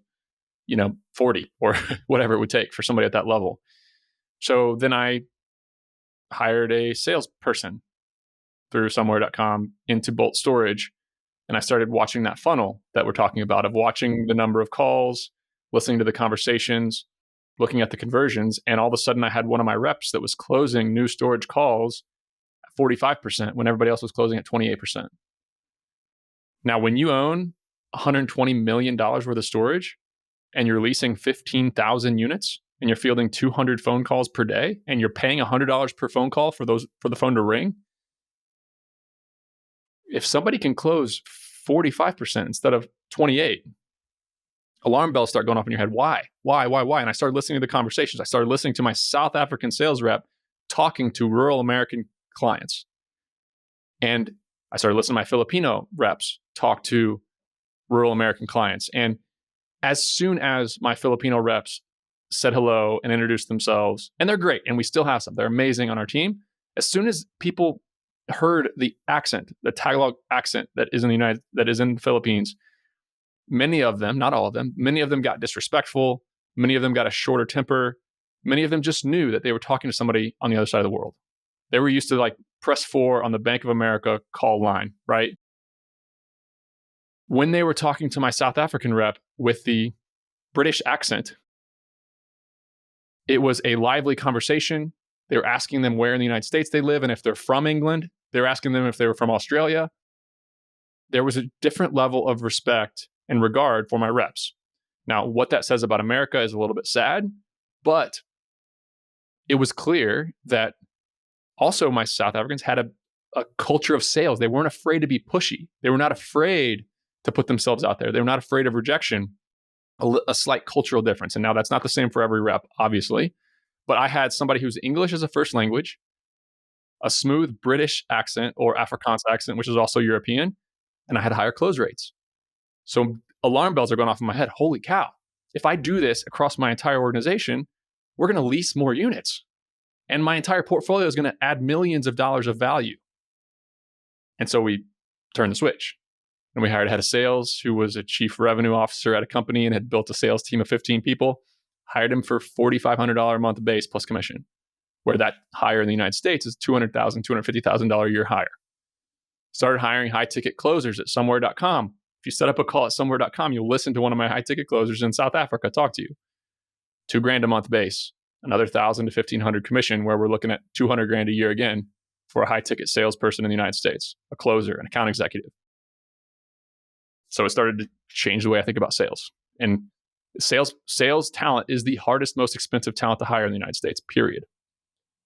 C: 40 or whatever it would take for somebody at that level. So then I hired a salesperson through Somewhere.com into Bolt Storage. And I started watching that funnel that we're talking about, of watching the number of calls, listening to the conversations, looking at the conversions. And all of a sudden I had one of my reps that was closing new storage calls at 45% when everybody else was closing at 28%. Now, when you own $120 million worth of storage and you're leasing 15,000 units and you're fielding 200 phone calls per day and you're paying $100 per phone call for the phone to ring, if somebody can close 45% instead of 28%, alarm bells start going off in your head. Why? And I started listening to the conversations. I started listening to my South African sales rep talking to rural American clients. And I started listening to my Filipino reps talk to rural American clients. And as soon as my Filipino reps said hello and introduced themselves, and they're great, and we still have some, they're amazing on our team. As soon as people heard the accent, the Tagalog accent that is in the Philippines, many of them, not all of them, many of them got disrespectful. Many of them got a shorter temper. Many of them just knew that they were talking to somebody on the other side of the world. They were used to like press 4 on the Bank of America call line, right? When they were talking to my South African rep with the British accent, it was a lively conversation. They were asking them where in the United States they live and if they're from England. They were asking them if they were from Australia. There was a different level of respect and regard for my reps. Now, what that says about America is a little bit sad, but it was clear that also my South Africans had a culture of sales. They weren't afraid to be pushy. They were not afraid to put themselves out there. They're not afraid of rejection, a slight cultural difference. And now that's not the same for every rep, obviously. But I had somebody who's English as a first language, a smooth British accent or Afrikaans accent, which is also European, and I had higher close rates. So alarm bells are going off in my head. Holy cow. If I do this across my entire organization, we're going to lease more units. And my entire portfolio is going to add millions of dollars of value. And so we turned the switch. And we hired a head of sales who was a chief revenue officer at a company and had built a sales team of 15 people. Hired him for $4,500 a month base plus commission, where that hire in the United States is $200,000, $250,000 a year higher. Started hiring high ticket closers at Somewhere.com. If you set up a call at Somewhere.com, you'll listen to one of my high ticket closers in South Africa talk to you. $2,000 a month base, another $1,000 to $1,500 commission, where we're looking at $200,000 a year again for a high ticket salesperson in the United States, a closer, an account executive. So it started to change the way I think about sales. And sales talent is the hardest, most expensive talent to hire in the United States, period.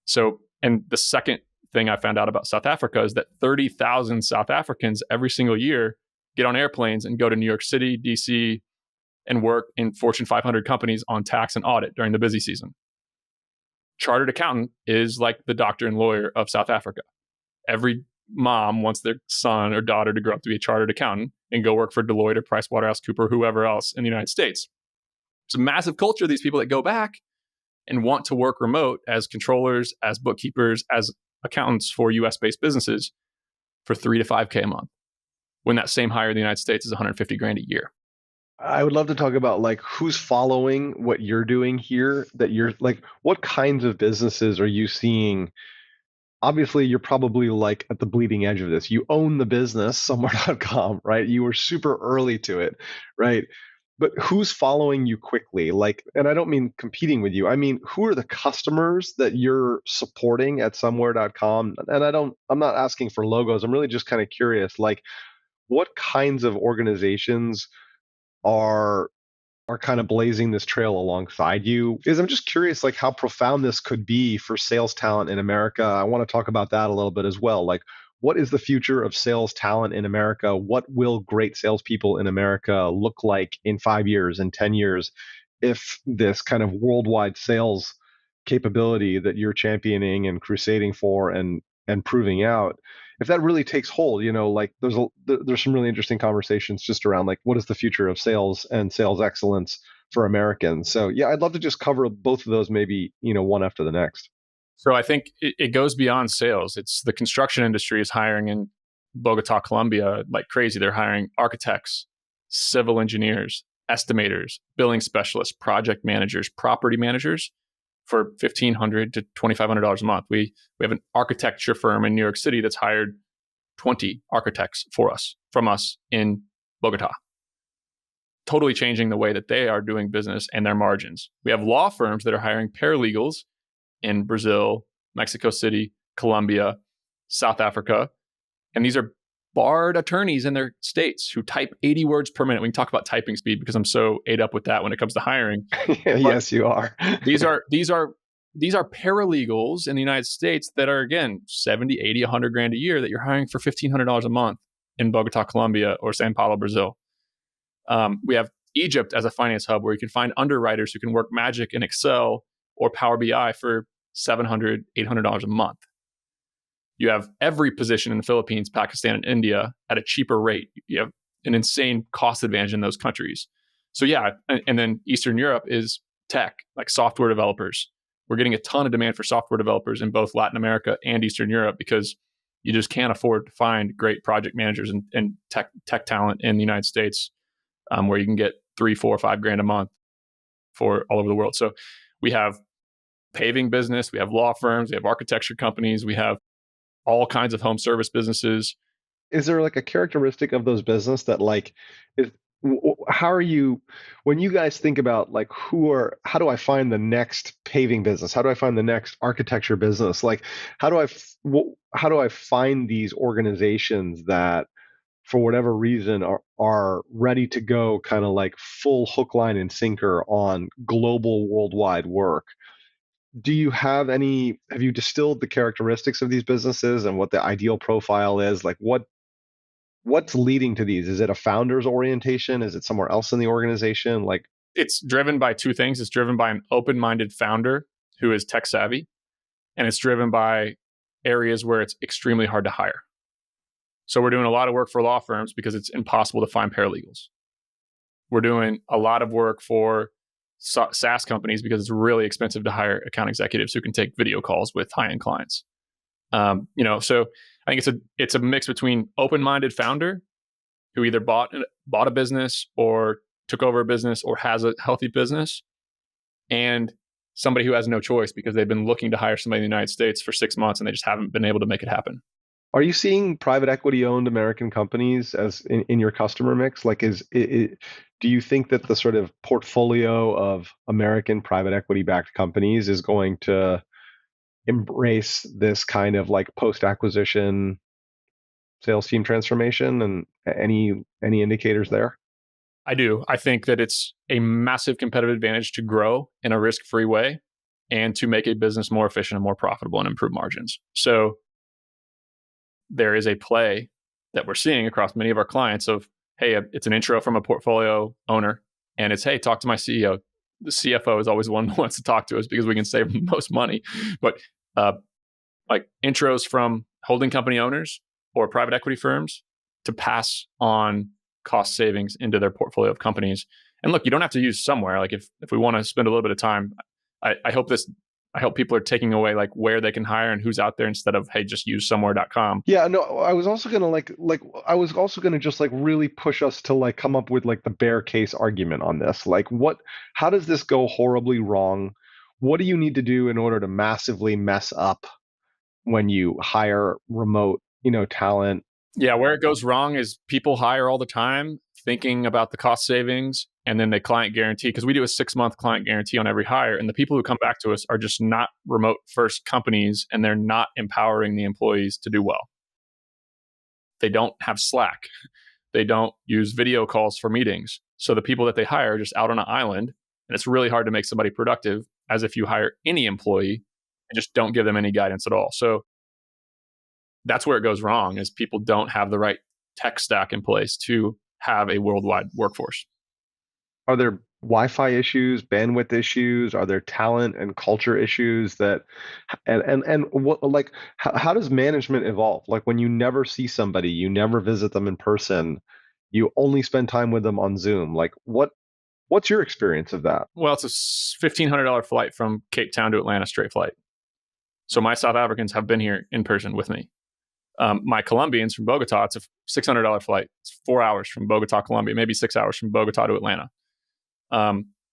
C: So, and the second thing I found out about South Africa is that 30,000 South Africans every single year get on airplanes and go to New York City, DC, and work in Fortune 500 companies on tax and audit during the busy season. Chartered accountant is like the doctor and lawyer of South Africa. Every mom wants their son or daughter to grow up to be a chartered accountant and go work for Deloitte or PricewaterhouseCoopers, whoever else in the United States. It's a massive culture of these people that go back and want to work remote as controllers, as bookkeepers, as accountants for US-based businesses for $3,000 to $5,000 a month, when that same hire in the United States is $150,000 a year.
B: I would love to talk about like who's following what you're doing here, that you're like, what kinds of businesses are you seeing? Obviously, you're probably like at the bleeding edge of this. You own the business, Somewhere.com, right? You were super early to it, right? But who's following you quickly? Like, and I don't mean competing with you. I mean, who are the customers that you're supporting at Somewhere.com? And I'm not asking for logos. I'm really just kind of curious, like, what kinds of organizations are kind of blazing this trail alongside you? Because I'm just curious, like, how profound this could be for sales talent in America. I want to talk about that a little bit as well. Like, what is the future of sales talent in America? What will great salespeople in America look like in 5 years and 10 years if this kind of worldwide sales capability that you're championing and crusading for and proving out, if that really takes hold? Like there's some really interesting conversations just around like, what is the future of sales and sales excellence for Americans? So yeah, I'd love to just cover both of those, maybe, one after the next.
C: So I think it goes beyond sales. It's the construction industry is hiring in Bogota, Colombia, like crazy. They're hiring architects, civil engineers, estimators, billing specialists, project managers, property managers for $1,500 to $2,500 a month. We have an architecture firm in New York City that's hired 20 architects from us in Bogota, totally changing the way that they are doing business and their margins. We have law firms that are hiring paralegals in Brazil, Mexico City, Colombia, South Africa. And these are barred attorneys in their states who type 80 words per minute. We can talk about typing speed because I'm so ate up with that when it comes to hiring.
B: Yes, you are.
C: these are paralegals in the United States that are, again, 70, 80, 100 grand a year that you're hiring for $1,500 a month in Bogota, Colombia, or Sao Paulo, Brazil. We have Egypt as a finance hub where you can find underwriters who can work Magic and Excel or Power BI for $700, $800 a month. You have every position in the Philippines, Pakistan, and India at a cheaper rate. You have an insane cost advantage in those countries. So yeah, and then Eastern Europe is tech, like software developers. We're getting a ton of demand for software developers in both Latin America and Eastern Europe because you just can't afford to find great project managers and tech talent in the United States, where you can get $3, $4, $5,000 a month for all over the world. So we have paving business, we have law firms, we have architecture companies, we have all kinds of home service businesses.
B: Is there like a characteristic of those business that like how are you, when you guys think about like how do I find the next paving business? How do I find the next architecture business? Like how do I find these organizations that for whatever reason are ready to go kind of like full hook, line, and sinker on global worldwide work? Do you have you distilled the characteristics of these businesses and what the ideal profile is? Like what what's leading to these? Is it a founder's orientation? Is it somewhere else in the organization? Like,
C: it's driven by two things. It's driven by an open-minded founder who is tech savvy, and it's driven by areas where it's extremely hard to hire. So we're doing a lot of work for law firms because it's impossible to find paralegals. We're doing a lot of work for SaaS companies because it's really expensive to hire account executives who can take video calls with high-end clients. So I think it's a mix between open-minded founder who either bought a business or took over a business or has a healthy business, and somebody who has no choice because they've been looking to hire somebody in the United States for 6 months and they just haven't been able to make it happen.
B: Are you seeing private equity owned American companies as in your customer mix? Like, do you think that the sort of portfolio of American private equity backed companies is going to embrace this kind of like post acquisition sales team transformation, and any indicators there?
C: I do. I think that it's a massive competitive advantage to grow in a risk-free way and to make a business more efficient and more profitable and improve margins. So there is a play that we're seeing across many of our clients of, hey, it's an intro from a portfolio owner, and it's, hey, talk to my CEO. The CFO is always the one who wants to talk to us because we can save the most money. But like intros from holding company owners or private equity firms to pass on cost savings into their portfolio of companies. And look, you don't have to use somewhere. Like if we want to spend a little bit of time, I hope people are taking away like where they can hire and who's out there instead of, hey, just use somewhere.com.
B: Yeah, no, I was also gonna just like really push us to like come up with like the bear case argument on this. Like how does this go horribly wrong? What do you need to do in order to massively mess up when you hire remote, talent?
C: Yeah, where it goes wrong is people hire all the time thinking about the cost savings, and then they client guarantee, because we do a 6-month client guarantee on every hire. And the people who come back to us are just not remote first companies, and they're not empowering the employees to do well. They don't have Slack. They don't use video calls for meetings. So the people that they hire are just out on an island, and it's really hard to make somebody productive as if you hire any employee and just don't give them any guidance at all. So that's where it goes wrong, is people don't have the right tech stack in place to have a worldwide workforce.
B: Are there Wi-Fi issues, bandwidth issues? Are there talent and culture issues and what, like, how does management evolve? Like when you never see somebody, you never visit them in person, you only spend time with them on Zoom. Like what's your experience of that?
C: Well, it's a $1,500 flight from Cape Town to Atlanta, straight flight. So my South Africans have been here in person with me. My Colombians from Bogota, it's a $600 flight. It's 4 hours from Bogota, Colombia, maybe 6 hours from Bogota to Atlanta.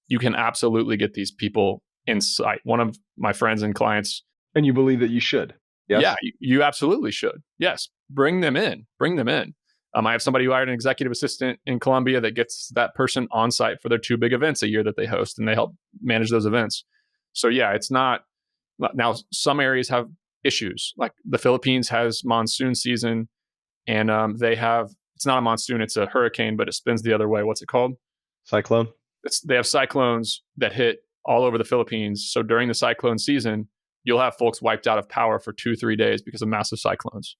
C: You can absolutely get these people in sight. One of my friends and clients.
B: And you believe that you should? Yes?
C: Yeah, you absolutely should. Yes. Bring them in. I have somebody who hired an executive assistant in Colombia that gets that person on site for their 2 big events a year that they host, and they help manage those events. So yeah, it's not. Now, some areas have issues. Like the Philippines has monsoon season, and it's not a monsoon, it's a hurricane, but it spins the other way. What's it called?
B: Cyclone.
C: They have cyclones that hit all over the Philippines. So during the cyclone season, you'll have folks wiped out of power for 2-3 days because of massive cyclones.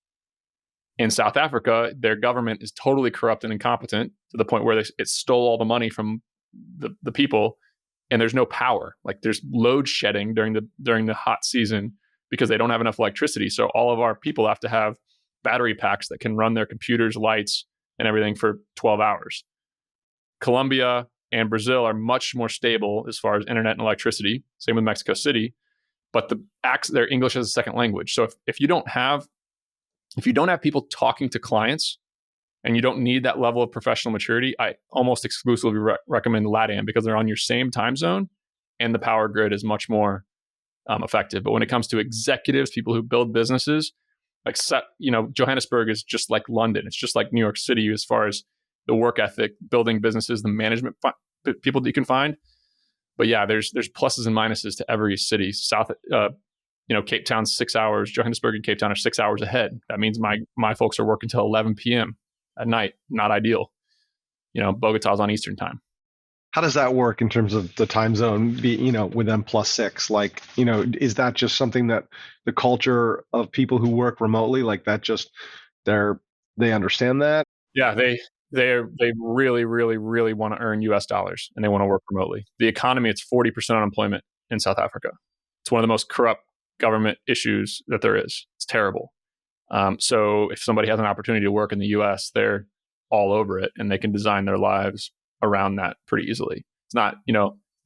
C: In South Africa, their government is totally corrupt and incompetent to the point where it stole all the money from the people, and there's no power. Like there's load shedding during the hot season because they don't have enough electricity. So all of our people have to have battery packs that can run their computers, lights, and everything for 12 hours. Colombia and Brazil are much more stable as far as internet and electricity. Same with Mexico City, but their English as a second language. So if you don't have people talking to clients, and you don't need that level of professional maturity, I almost exclusively recommend LATAM because they're on your same time zone, and the power grid is much more effective. But when it comes to executives, people who build businesses, like Johannesburg is just like London. It's just like New York City as far as the work ethic, building businesses, the management people that you can find. But yeah, there's pluses and minuses to every city. Cape Town's 6 hours. Johannesburg and Cape Town are 6 hours ahead. That means my folks are working till 11 p.m. at night. Not ideal. Bogota's on Eastern time.
B: How does that work in terms of the time zone with them +6? Like, is that just something that the culture of people who work remotely, like that just they understand that?
C: Yeah, they really, really, really want to earn US dollars and they want to work remotely. The economy, it's 40% unemployment in South Africa. It's one of the most corrupt government issues that there is. It's terrible. So if somebody has an opportunity to work in the US, they're all over it and they can design their lives around that pretty easily. It's not,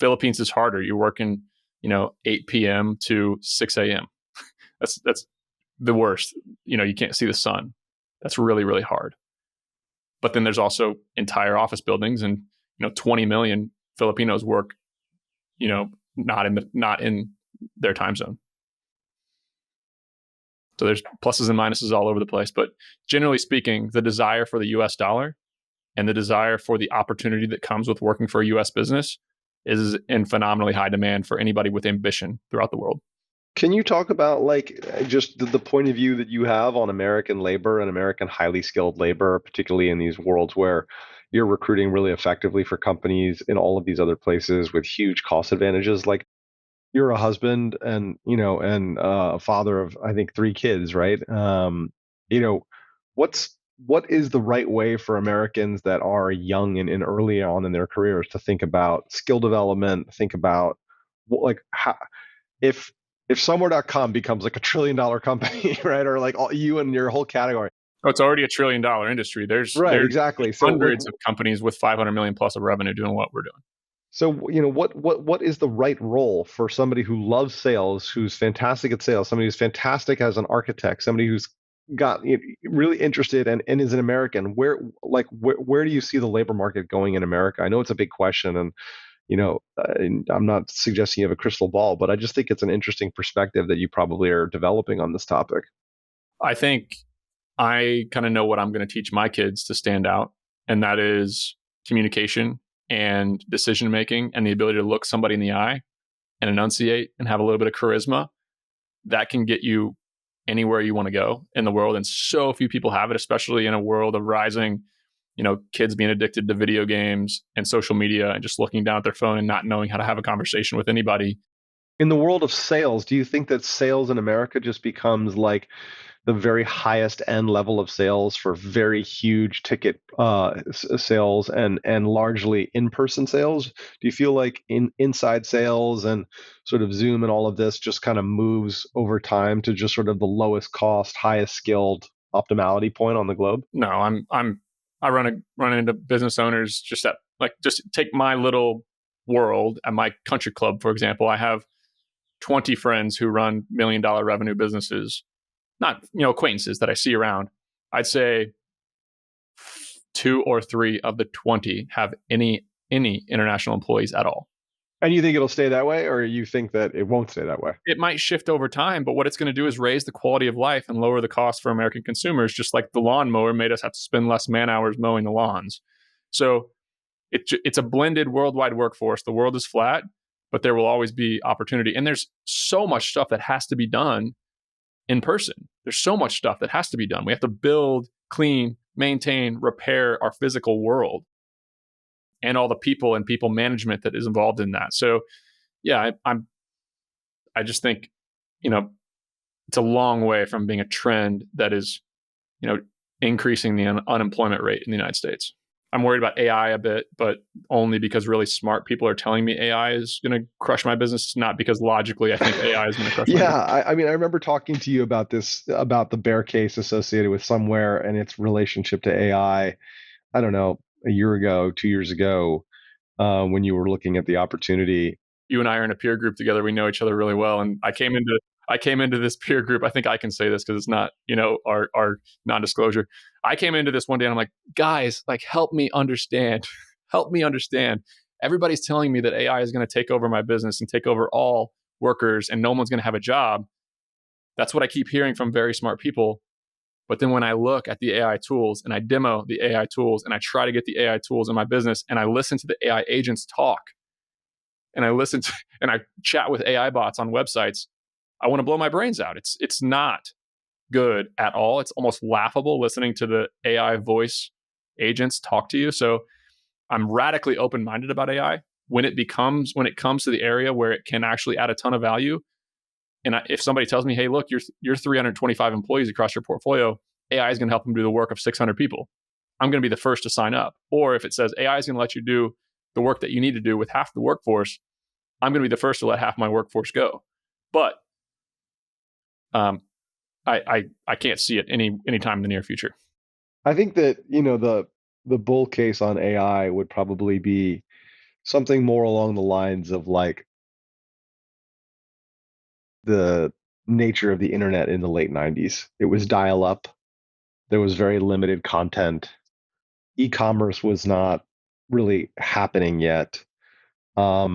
C: Philippines is harder. You're working, 8 p.m. to 6 a.m. That's the worst. You can't see the sun. That's really, really hard. But then there's also entire office buildings and 20 million Filipinos work, not in their time zone. So there's pluses and minuses all over the place. But generally speaking, the desire for the US dollar and the desire for the opportunity that comes with working for a US business is in phenomenally high demand for anybody with ambition throughout the world.
B: Can you talk about just the point of view that you have on American labor and American highly skilled labor, particularly in these worlds where you're recruiting really effectively for companies in all of these other places with huge cost advantages? Like, you're a husband and a father of, I think, 3 kids, right? What is the right way for Americans that are young and early on in their careers to think about skill development, think about how, if somewhere.com becomes like $1 trillion company, right? Or like you and your whole category.
C: Oh, it's already $1 trillion industry. There's
B: Exactly. So
C: hundreds of companies with 500 million plus of revenue doing what we're doing.
B: So, what is the right role for somebody who loves sales, who's fantastic at sales, somebody who's fantastic as an architect, somebody who's got really interested and is an American? Where do you see the labor market going in America? I know it's a big question, and I'm not suggesting you have a crystal ball, but I just think it's an interesting perspective that you probably are developing on this topic.
C: I think I kind of know what I'm going to teach my kids to stand out, and that is communication and decision making and the ability to look somebody in the eye and enunciate and have a little bit of charisma. That can get you anywhere you want to go in the world. And so few people have it, especially in a world of rising, kids being addicted to video games and social media and just looking down at their phone and not knowing how to have a conversation with anybody.
B: In the world of sales, do you think that sales in America just becomes like the very highest end level of sales for very huge ticket sales and largely in-person sales? Do you feel like inside sales and sort of Zoom and all of this just kind of moves over time to just sort of the lowest cost, highest skilled optimality point on the globe?
C: No, I run into business owners just take my little world at my country club, for example. I have 20 friends who run $1 million revenue businesses, not acquaintances that I see around. I'd say 2 or 3 of the 20 have any international employees at all.
B: And you think it'll stay that way, or you think that it won't stay that way?
C: It might shift over time, but what it's going to do is raise the quality of life and lower the cost for American consumers, just like the lawnmower made us have to spend less man hours mowing the lawns. So it's a blended worldwide workforce. The world is flat, but there will always be opportunity. And there's so much stuff that has to be done in person. There's so much stuff that has to be done. We have to build, clean, maintain, repair our physical world and all the people and people management that is involved in that. So yeah, I just think, it's a long way from being a trend that is, increasing the unemployment rate in the United States. I'm worried about AI a bit, but only because really smart people are telling me AI is going to crush my business, not because logically I think AI is going to crush my business.
B: I remember talking to you about this, about the bear case associated with Somewhere and its relationship to AI. I don't know, a year ago, 2 years ago, when you were looking at the opportunity.
C: You and I are in a peer group together. We know each other really well. And I came into this peer group. I think I can say this because it's not, our non-disclosure. I came into this one day and I'm like, guys, help me understand. Help me understand. Everybody's telling me that AI is going to take over my business and take over all workers and no one's going to have a job. That's what I keep hearing from very smart people. But then when I look at the AI tools and I demo the AI tools and I try to get the AI tools in my business and I listen to the AI agents talk and I chat with AI bots on websites, I want to blow my brains out. It's not good at all. It's almost laughable listening to the AI voice agents talk to you. So I'm radically open-minded about AI when it comes to the area where it can actually add a ton of value. And if somebody tells me, hey, look, you're 325 employees across your portfolio, AI is going to help them do the work of 600 people. I'm going to be the first to sign up. Or if it says AI is going to let you do the work that you need to do with half the workforce, I'm going to be the first to let half my workforce go. But I can't see it any time in the near future.
B: I think that, the bull case on AI would probably be something more along the lines of like the nature of the internet in the late 90s. It was dial up. There was very limited content. E-commerce was not really happening yet.
C: Yeah,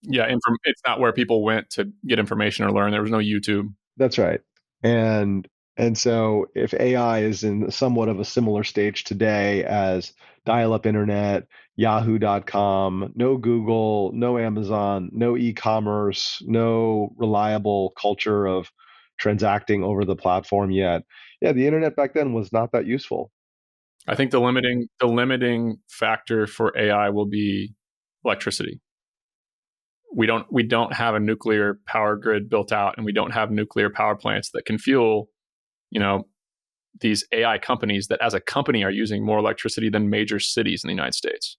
C: it's not where people went to get information or learn. There was no YouTube.
B: That's right. And so if AI is in somewhat of a similar stage today as dial-up internet, yahoo.com, no Google, no Amazon, no e-commerce, no reliable culture of transacting over the platform yet. Yeah, the internet back then was not that useful.
C: I think the limiting factor for AI will be electricity. We don't have a nuclear power grid built out, and we don't have nuclear power plants that can fuel, these AI companies that as a company are using more electricity than major cities in the United States.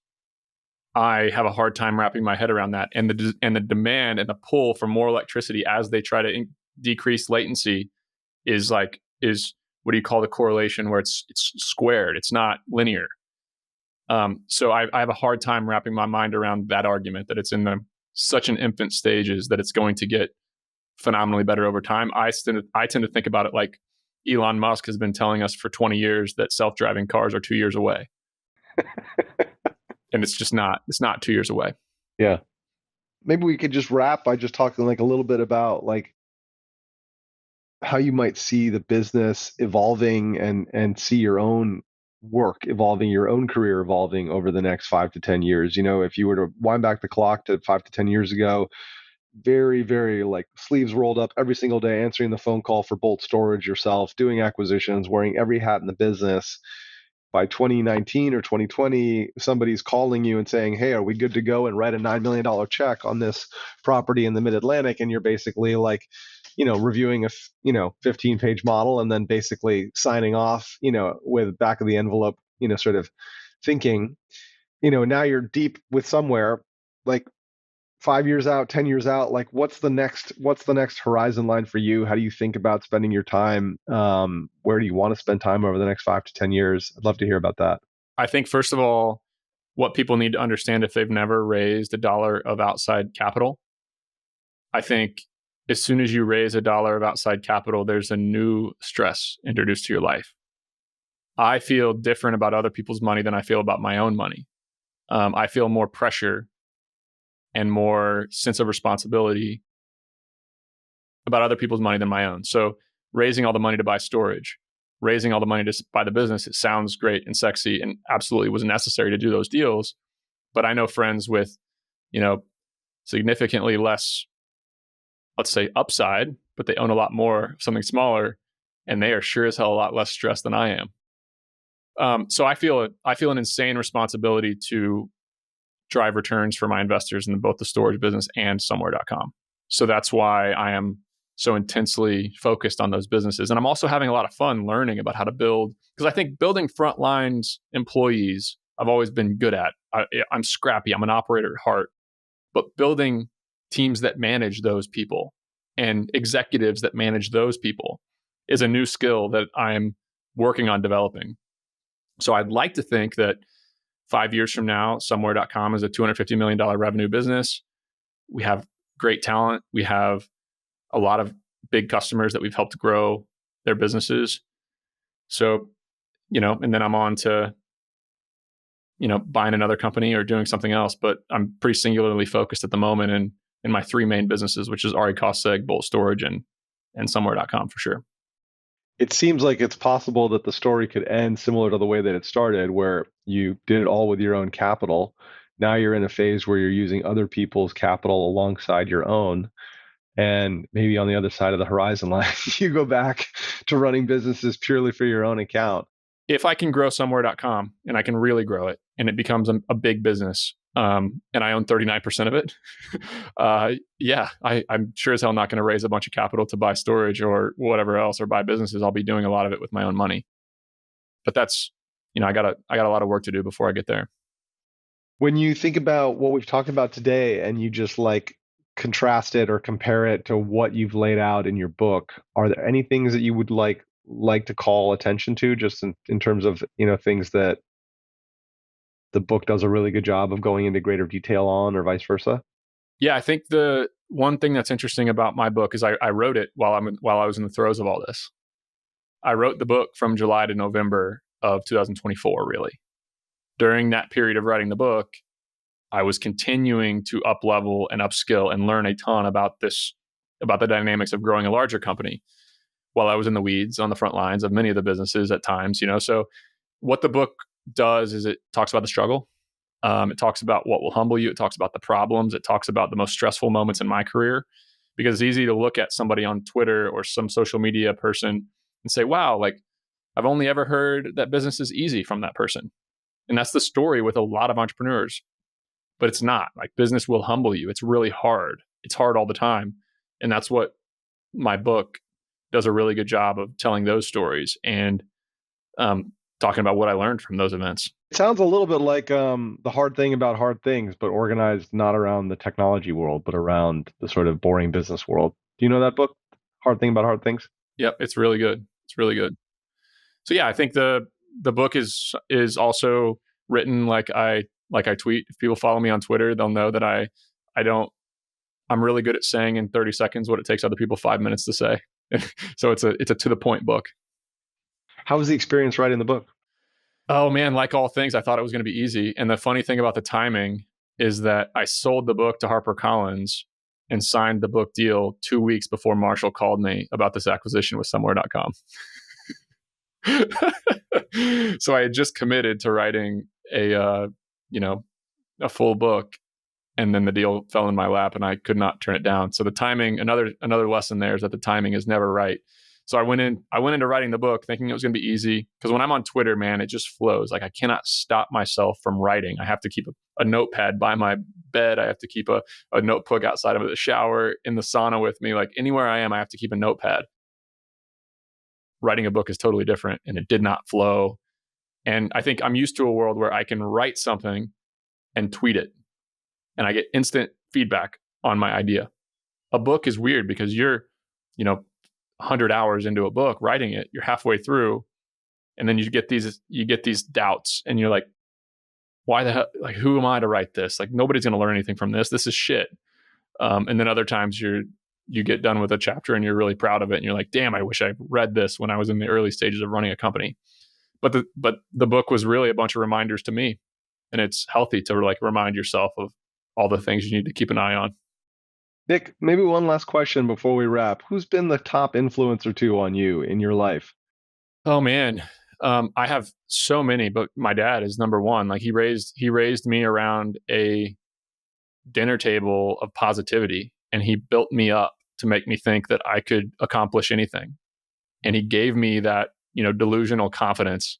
C: I have a hard time wrapping my head around that, and the demand and the pull for more electricity as they try to decrease latency is what do you call the correlation where it's squared? It's not linear. So I have a hard time wrapping my mind around that argument that it's in such an infant stages that it's going to get phenomenally better over time. I tend to think about it like Elon Musk has been telling us for 20 years that self-driving cars are 2 years away. And it's not 2 years away.
B: Yeah. Maybe we could just wrap by just talking like a little bit about like how you might see the business evolving and see your own work evolving, your own career evolving over the next 5 to 10 years. If you were to wind back the clock to 5 to 10 years ago, very, very like sleeves rolled up every single day, answering the phone call for bulk storage yourself, doing acquisitions, wearing every hat in the business. By 2019 or 2020, somebody's calling you and saying, hey, are we good to go and write a $9 million check on this property in the mid-Atlantic? And you're basically like, reviewing a 15-page model and then basically signing off, with back of the envelope, sort of thinking, now you're deep with Somewhere, like 5 years out, 10 years out, like what's the next horizon line for you? How do you think about spending your time? Where do you want to spend time over the next 5 to 10 years? I'd love to hear about that.
C: I think, first of all, what people need to understand if they've never raised $1 of outside capital, I think as soon as you raise $1 of outside capital, there's a new stress introduced to your life. I feel different about other people's money than I feel about my own money. I feel more pressure and more sense of responsibility about other people's money than my own. So raising all the money to buy storage, raising all the money to buy the business, it sounds great and sexy and absolutely was necessary to do those deals. But I know friends with, significantly less, let's say, upside, but they own a lot more, something smaller, and they are sure as hell a lot less stressed than I am. So I feel an insane responsibility to drive returns for my investors in both the storage business and Somewhere.com. So that's why I am so intensely focused on those businesses. And I'm also having a lot of fun learning about how to build, because I think building frontlines employees, I've always been good at. I'm scrappy. I'm an operator at heart. But building teams that manage those people and executives that manage those people is a new skill that I'm working on developing. So I'd like to think that 5 years from now, Somewhere.com is a $250 million revenue business. We have great talent. We have a lot of big customers that we've helped grow their businesses. So, and then I'm on to, buying another company or doing something else. But I'm pretty singularly focused at the moment in my three main businesses, which is Erie Cost Seg, Bolt Storage, and Somewhere.com for sure.
B: It seems like it's possible that the story could end similar to the way that it started, where you did it all with your own capital. Now you're in a phase where you're using other people's capital alongside your own. And maybe on the other side of the horizon line, you go back to running businesses purely for your own account.
C: If I can grow Somewhere.com and I can really grow it and it becomes a big business, and I own 39% of it, I'm sure as hell not going to raise a bunch of capital to buy storage or whatever else or buy businesses. I'll be doing a lot of it with my own money. But that's I got a lot of work to do before I get there.
B: When you think about what we've talked about today and you just like contrast it or compare it to what you've laid out in your book, are there any things that you would like to call attention to, just in terms of, things that the book does a really good job of going into greater detail on, or vice versa?
C: Yeah, I think the one thing that's interesting about my book is I wrote it while I was in the throes of all this. I wrote the book from July to November of 2024, really. During that period of writing the book, I was continuing to up-level and upskill and learn a ton about the dynamics of growing a larger company while I was in the weeds on the front lines of many of the businesses at times, So what the book does is it talks about the struggle. It talks about what will humble you. It talks about the problems. It talks about the most stressful moments in my career, because it's easy to look at somebody on Twitter or some social media person and say, wow, like I've only ever heard that business is easy from that person. And that's the story with a lot of entrepreneurs, but it's not. Like, business will humble you. It's really hard. It's hard all the time. And that's what my book does a really good job of telling those stories and talking about what I learned from those events.
B: It sounds a little bit like The Hard Thing About Hard Things, but organized not around the technology world, but around the sort of boring business world. Do you know that book, Hard Thing About Hard Things?
C: Yep, it's really good. It's really good. So yeah, I think the book is also written like I tweet. If people follow me on Twitter, they'll know that I'm really good at saying in 30 seconds what it takes other people 5 minutes to say. So it's a to the point book.
B: How was the experience writing the book?
C: Oh man, like all things, I thought it was going to be easy. And the funny thing about the timing is that I sold the book to HarperCollins and signed the book deal 2 weeks before Marshall called me about this acquisition with Somewhere.com. So I had just committed to writing a full book, and then the deal fell in my lap and I could not turn it down. So the timing, another lesson there is that the timing is never right. So I went into writing the book thinking it was going to be easy, because when I'm on Twitter, man, it just flows. Like, I cannot stop myself from writing. I have to keep a notepad by my bed. I have to keep a notebook outside of the shower, in the sauna with me. Like, anywhere I am, I have to keep a notepad. Writing a book is totally different, and it did not flow. And I think I'm used to a world where I can write something and tweet it, and I get instant feedback on my idea. A book is weird because you're, 100 hours into a book writing it, you're halfway through, and then you get these doubts, and you're like, why the hell? Like, who am I to write this? Like, nobody's going to learn anything from this. This is shit. And then other times you get done with a chapter and you're really proud of it, and you're like, damn, I wish I read this when I was in the early stages of running a company. But the book was really a bunch of reminders to me, and it's healthy to like remind yourself of all the things you need to keep an eye on.
B: Nick, maybe one last question before we wrap. Who's been the top influence or two on you in your life?
C: Oh man, I have so many, but my dad is number one. Like, he raised me around a dinner table of positivity, and he built me up to make me think that I could accomplish anything. And he gave me that, delusional confidence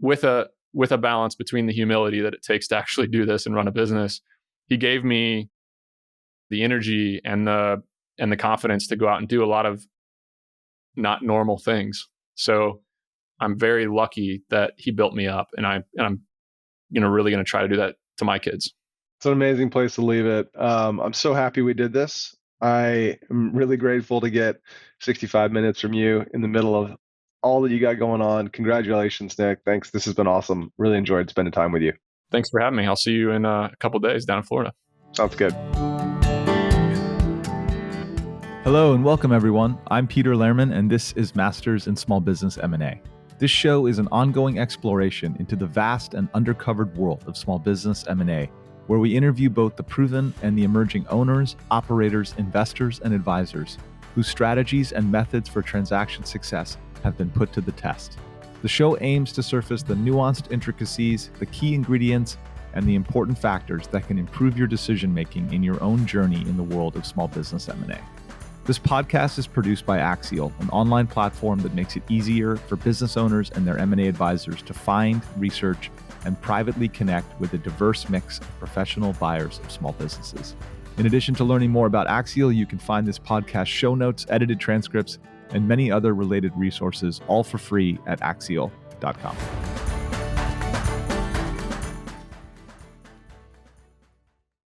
C: with a balance between the humility that it takes to actually do this and run a business. He gave me the energy and the confidence to go out and do a lot of not normal things. So I'm very lucky that he built me up, and I'm really going to try to do that to my kids.
B: It's an amazing place to leave it. I'm so happy we did this. I am really grateful to get 65 minutes from you in the middle of all that you got going on. Congratulations, Nick. Thanks. This has been awesome. Really enjoyed spending time with you.
C: Thanks for having me. I'll see you in a couple of days down in Florida.
B: Sounds good.
A: Hello and welcome, everyone. I'm Peter Lehrman, and this is Masters in Small Business M&A. This show is an ongoing exploration into the vast and undercovered world of small business M&A, where we interview both the proven and the emerging owners, operators, investors, and advisors whose strategies and methods for transaction success have been put to the test. The show aims to surface the nuanced intricacies, the key ingredients, and the important factors that can improve your decision-making in your own journey in the world of small business M&A. This podcast is produced by Axial, an online platform that makes it easier for business owners and their M&A advisors to find, research, and privately connect with a diverse mix of professional buyers of small businesses. In addition to learning more about Axial, you can find this podcast show notes, edited transcripts, and many other related resources, all for free at axial.com.